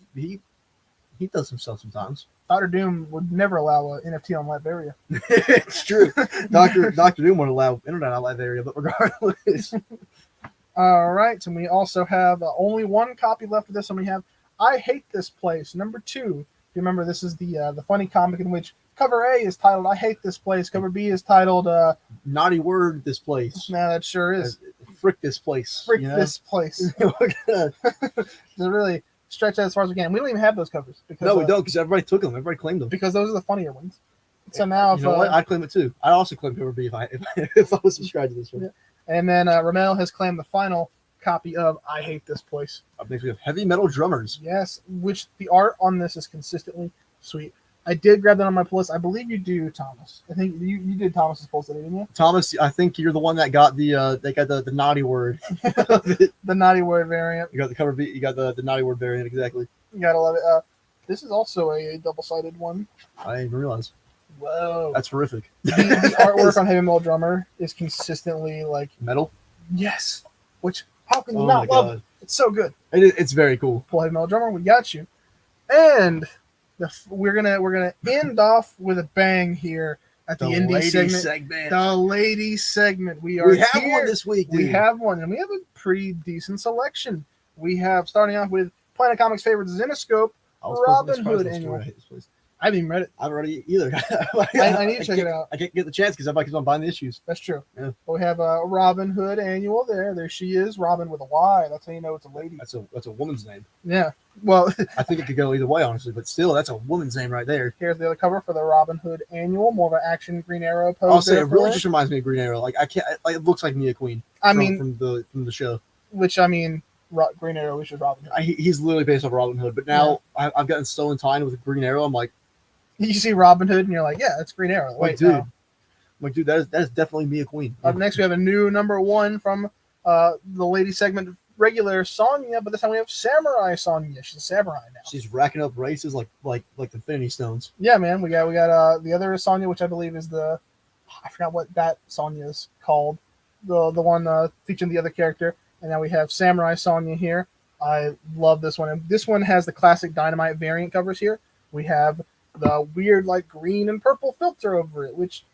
[SPEAKER 2] He does some stuff sometimes.
[SPEAKER 1] Dr. Doom would never allow an NFT on Latveria.
[SPEAKER 2] It's true. Doctor Doom won't allow internet on that area, but regardless.
[SPEAKER 1] All right, and we also have only one copy left of this, and we have I Hate This Place, number 2. If you remember, this is the funny comic in which cover A is titled I Hate This Place, cover B is titled
[SPEAKER 2] Naughty word this place.
[SPEAKER 1] Nah, that sure is.
[SPEAKER 2] Frick this place.
[SPEAKER 1] Frick this place.
[SPEAKER 2] We're
[SPEAKER 1] To really stretch that as far as we can. We don't even have those covers because
[SPEAKER 2] no, we don't, because everybody took them. Everybody claimed them.
[SPEAKER 1] because those are the funnier ones. So now,
[SPEAKER 2] You know what? I'd claim it too. I'd also claim cover B if I was subscribed to this one.
[SPEAKER 1] Yeah. And then Ramel has claimed the final copy of I Hate This Place.
[SPEAKER 2] Up next, we have Heavy Metal Drummers.
[SPEAKER 1] Yes, which the art on this is consistently sweet. I did grab that on my pull list. I believe you do, Thomas. I think you did Thomas's pull today, didn't you?
[SPEAKER 2] Thomas, I think you're the one that got the naughty word.
[SPEAKER 1] The naughty word variant.
[SPEAKER 2] You got the cover B. You got the naughty word variant exactly.
[SPEAKER 1] You gotta love it. This is also a double-sided one.
[SPEAKER 2] I didn't even realize.
[SPEAKER 1] Whoa.
[SPEAKER 2] That's horrific.
[SPEAKER 1] The artwork on Heavy Metal Drummer is consistently like,
[SPEAKER 2] Metal.
[SPEAKER 1] yes. Which, how can you
[SPEAKER 2] Oh my
[SPEAKER 1] not love
[SPEAKER 2] god,
[SPEAKER 1] it? It's so good.
[SPEAKER 2] it's very cool.
[SPEAKER 1] Pull Heavy Metal Drummer, we got you. And we're gonna end off with a bang here at the indie
[SPEAKER 2] ladies
[SPEAKER 1] segment. The ladies segment. We
[SPEAKER 2] have
[SPEAKER 1] here.
[SPEAKER 2] one this week, dude.
[SPEAKER 1] We have one, and we have a pretty decent selection. We have, starting off with Planet Comics' favorite Zenoscope,
[SPEAKER 2] I was
[SPEAKER 1] Robin
[SPEAKER 2] surprised
[SPEAKER 1] Hood
[SPEAKER 2] this
[SPEAKER 1] annual.
[SPEAKER 2] story. This place.
[SPEAKER 1] I haven't even read it.
[SPEAKER 2] I haven't read it either.
[SPEAKER 1] I need to check it out.
[SPEAKER 2] I can't get the chance because everybody keeps on buying the issues.
[SPEAKER 1] That's true.
[SPEAKER 2] Yeah.
[SPEAKER 1] But we have a Robin Hood annual there. There she is, Robin with a Y. That's how you know it's a lady.
[SPEAKER 2] That's a woman's name.
[SPEAKER 1] Yeah. Well,
[SPEAKER 2] I think it could go either way, honestly, but still, that's a woman's name right there.
[SPEAKER 1] here's the other cover for the Robin Hood annual. More of an action Green Arrow pose.
[SPEAKER 2] I'll say
[SPEAKER 1] there
[SPEAKER 2] it
[SPEAKER 1] for
[SPEAKER 2] really
[SPEAKER 1] her.
[SPEAKER 2] just reminds me of Green Arrow. Like I can't. Like, it looks like Mia Queen.
[SPEAKER 1] I
[SPEAKER 2] from,
[SPEAKER 1] mean,
[SPEAKER 2] from the show.
[SPEAKER 1] Green Arrow, which is Robin Hood.
[SPEAKER 2] He's literally based off Robin Hood, but now I've gotten so entwined with Green Arrow. I'm like,
[SPEAKER 1] You see Robin Hood, and you're like, yeah, it's Green Arrow. Wait,
[SPEAKER 2] dude.
[SPEAKER 1] no.
[SPEAKER 2] I'm like, dude, that is definitely Mia Queen.
[SPEAKER 1] Up next, we have a new number 1 from the lady segment, regular Sonya, but this time we have Samurai Sonya. She's a samurai now.
[SPEAKER 2] She's racking up races like the Infinity Stones.
[SPEAKER 1] Yeah, man. We got the other Sonya, which I believe is I forgot what that Sonya is called. The one featuring the other character. And now we have Samurai Sonya here. I love this one. And this one has the classic Dynamite variant covers here. We have the weird like green and purple filter over it, which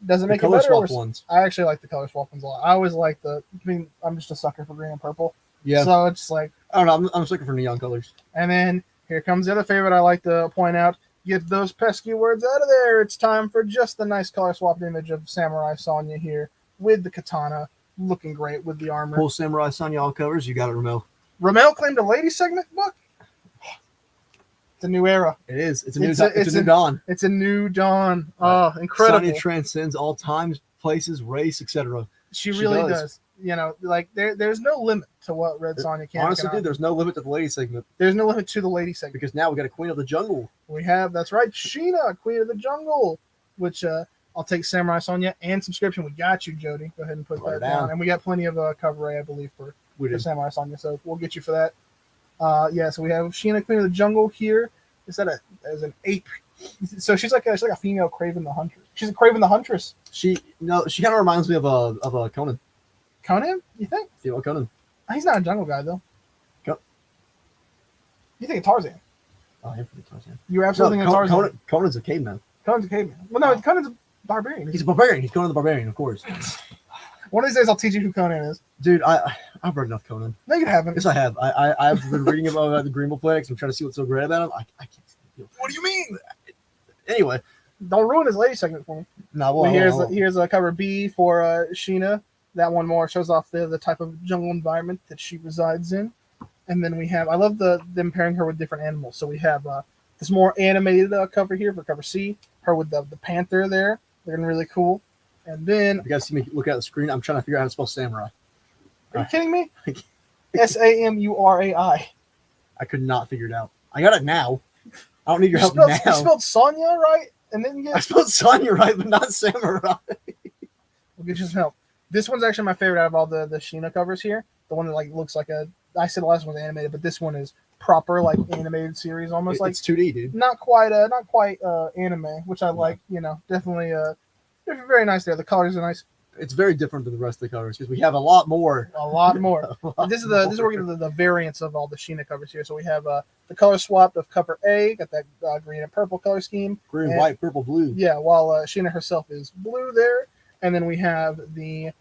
[SPEAKER 1] doesn't make it
[SPEAKER 2] color
[SPEAKER 1] better.
[SPEAKER 2] swap ones.
[SPEAKER 1] I actually like the color swap ones a lot. I always like I'm just a sucker for green and purple.
[SPEAKER 2] Yeah.
[SPEAKER 1] So it's like,
[SPEAKER 2] I don't know. I'm just looking for neon colors.
[SPEAKER 1] and then here comes the other favorite I like to point out. Get those pesky words out of there. It's time for just the nice color swapped image of Samurai Sonya here with the katana, looking great with the armor.
[SPEAKER 2] Full Samurai Sonya all covers. You got it, Ramel.
[SPEAKER 1] Ramel claimed a lady segment book. It's a new era.
[SPEAKER 2] It is. It's a
[SPEAKER 1] It's
[SPEAKER 2] new.
[SPEAKER 1] a-
[SPEAKER 2] It's
[SPEAKER 1] it's
[SPEAKER 2] a new dawn.
[SPEAKER 1] It's a new dawn. Oh, incredible.
[SPEAKER 2] Sonya transcends all times, places, race, etc.
[SPEAKER 1] She
[SPEAKER 2] she
[SPEAKER 1] really
[SPEAKER 2] does.
[SPEAKER 1] does. You know, like there's no limit to what Red Sonya can.
[SPEAKER 2] Honestly,
[SPEAKER 1] cannot
[SPEAKER 2] dude, there's no limit to the lady segment
[SPEAKER 1] There's no limit to the lady segment.
[SPEAKER 2] because now we got a Queen of the Jungle.
[SPEAKER 1] We have, that's right, Sheena, Queen of the Jungle, which I'll take Samurai Sonya and subscription. We got you, Jody. Go ahead and put
[SPEAKER 2] Write
[SPEAKER 1] that
[SPEAKER 2] it
[SPEAKER 1] down.
[SPEAKER 2] down.
[SPEAKER 1] And we got plenty of cover A, I believe, for
[SPEAKER 2] We did.
[SPEAKER 1] Samurai Sonya, so we'll get you for that. Yeah, so we have Sheena, Queen of the Jungle here. Is that as an ape? So she's like a female Craven the Huntress. She's a Craven the Huntress.
[SPEAKER 2] She kind of reminds me of a Conan.
[SPEAKER 1] Conan, you think?
[SPEAKER 2] Female Conan.
[SPEAKER 1] He's not a jungle guy, though.
[SPEAKER 2] Co-
[SPEAKER 1] You think of Tarzan.
[SPEAKER 2] Oh, I forget Tarzan.
[SPEAKER 1] You're absolutely thinking of Tarzan.
[SPEAKER 2] Conan's a caveman.
[SPEAKER 1] Conan's a caveman. Well, no, Conan's a barbarian.
[SPEAKER 2] He's a barbarian. He's Conan the Barbarian, of course.
[SPEAKER 1] One of these days, I'll teach you who Conan is.
[SPEAKER 2] Dude, I've read enough Conan.
[SPEAKER 1] No, you haven't.
[SPEAKER 2] Yes, I have. I've been reading about the Greenville Planets. I'm trying to see what's so great about him. I can't.
[SPEAKER 1] What do you mean?
[SPEAKER 2] Anyway,
[SPEAKER 1] Don't ruin his lady segment for me.
[SPEAKER 2] no.
[SPEAKER 1] Well, here's a cover B for Sheena. That one more shows off the type of jungle environment that she resides in. And then we have, I love them pairing her with different animals. So we have this more animated cover here for cover C. Her with the panther there. They're really cool. And then,
[SPEAKER 2] You guys see me look at the screen. I'm trying to figure out how to spell samurai.
[SPEAKER 1] are you kidding me? Samurai.
[SPEAKER 2] I could not figure it out. I got it now. I don't need your help
[SPEAKER 1] You
[SPEAKER 2] now.
[SPEAKER 1] spelled Sonya right? And then you
[SPEAKER 2] I
[SPEAKER 1] get,
[SPEAKER 2] spelled Sonya right, but not samurai.
[SPEAKER 1] we'll get you some help. This one's actually my favorite out of all the Sheena covers here. The one that like looks like I said the last one was animated, but this one is proper like animated series, almost like
[SPEAKER 2] It's 2D, dude.
[SPEAKER 1] not quite anime, which I like. You know, definitely they're very nice there. The colors are nice,
[SPEAKER 2] It's very different than the rest of the covers because we have a lot more.
[SPEAKER 1] a lot more.
[SPEAKER 2] A lot
[SPEAKER 1] This is where we're getting the variants of all the Sheena covers here. So we have the color swap of cover A, got that green and purple color scheme.
[SPEAKER 2] green,
[SPEAKER 1] and-
[SPEAKER 2] white, purple, blue.
[SPEAKER 1] Yeah, while Sheena herself is blue there, and then we have the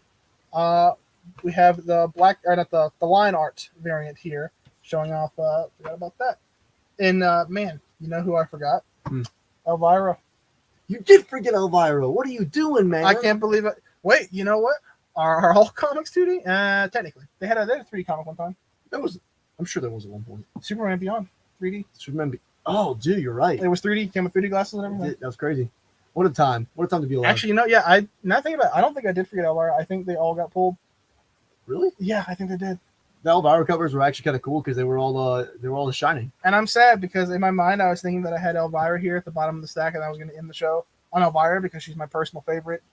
[SPEAKER 1] black or not the line art variant here, showing off. Forgot about that. And man, you know who I forgot? Elvira.
[SPEAKER 2] You did forget Elvira. What are you doing, man?
[SPEAKER 1] I can't believe it. Wait, you know what? Are all comics 2D? Technically, they had a 3D comic one time.
[SPEAKER 2] I'm sure there was at one point.
[SPEAKER 1] Superman Beyond 3D.
[SPEAKER 2] Remember? Oh, dude, you're right.
[SPEAKER 1] It was 3D. Came with 3D glasses and everything.
[SPEAKER 2] That was crazy. What a time! What a time to be alive.
[SPEAKER 1] Actually, you know, yeah. I not thinking about it, I don't think I did forget Elvira. I think they all got pulled.
[SPEAKER 2] Really?
[SPEAKER 1] Yeah, I think they did.
[SPEAKER 2] The Elvira covers were actually kind of cool because they were all the shining.
[SPEAKER 1] And I'm sad because in my mind I was thinking that I had Elvira here at the bottom of the stack, and I was going to end the show on Elvira because she's my personal favorite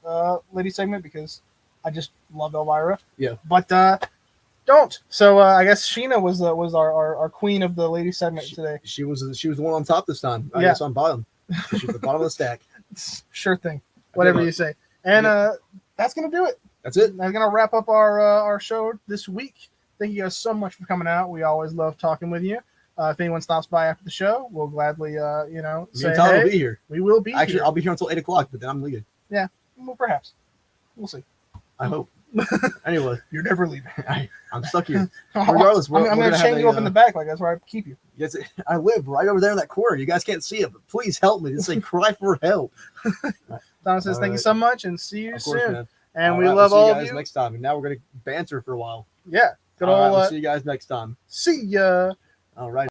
[SPEAKER 1] lady segment because I just love Elvira.
[SPEAKER 2] Yeah.
[SPEAKER 1] But don't. So I guess Sheena was our queen of the lady segment today.
[SPEAKER 2] She was the one on top this time. I
[SPEAKER 1] Yeah.
[SPEAKER 2] guess on bottom. She's at the bottom of the stack.
[SPEAKER 1] Sure thing. Whatever you say. And that's going to do it.
[SPEAKER 2] That's it.
[SPEAKER 1] That's going to wrap up our show this week. Thank you guys so much for coming out. We always love talking with you. If anyone stops by after the show, we'll gladly,
[SPEAKER 2] Me
[SPEAKER 1] say
[SPEAKER 2] and Tyler
[SPEAKER 1] hey.
[SPEAKER 2] will be here.
[SPEAKER 1] We will be
[SPEAKER 2] Actually,
[SPEAKER 1] here.
[SPEAKER 2] I'll be here until 8:00, but then I'm leaving.
[SPEAKER 1] Well, perhaps. We'll see.
[SPEAKER 2] I hope. Anyway,
[SPEAKER 1] You're never leaving.
[SPEAKER 2] I'm stuck here. Regardless, we're
[SPEAKER 1] I'm going
[SPEAKER 2] gonna
[SPEAKER 1] to
[SPEAKER 2] have
[SPEAKER 1] chain you up in the back. Like that's where I keep you.
[SPEAKER 2] Yes, I live right over there in that corner. You guys can't see it, but please help me. Just say cry for help.
[SPEAKER 1] Don says, thank you
[SPEAKER 2] Alright.
[SPEAKER 1] so much and see you
[SPEAKER 2] Of course,
[SPEAKER 1] soon.
[SPEAKER 2] man.
[SPEAKER 1] And we
[SPEAKER 2] All right,
[SPEAKER 1] love
[SPEAKER 2] we'll see
[SPEAKER 1] all
[SPEAKER 2] you
[SPEAKER 1] of
[SPEAKER 2] guys
[SPEAKER 1] you.
[SPEAKER 2] next time. And now we're gonna banter for a while.
[SPEAKER 1] Yeah. Good
[SPEAKER 2] All right,
[SPEAKER 1] old
[SPEAKER 2] we'll see you guys next time.
[SPEAKER 1] see ya.
[SPEAKER 2] All right.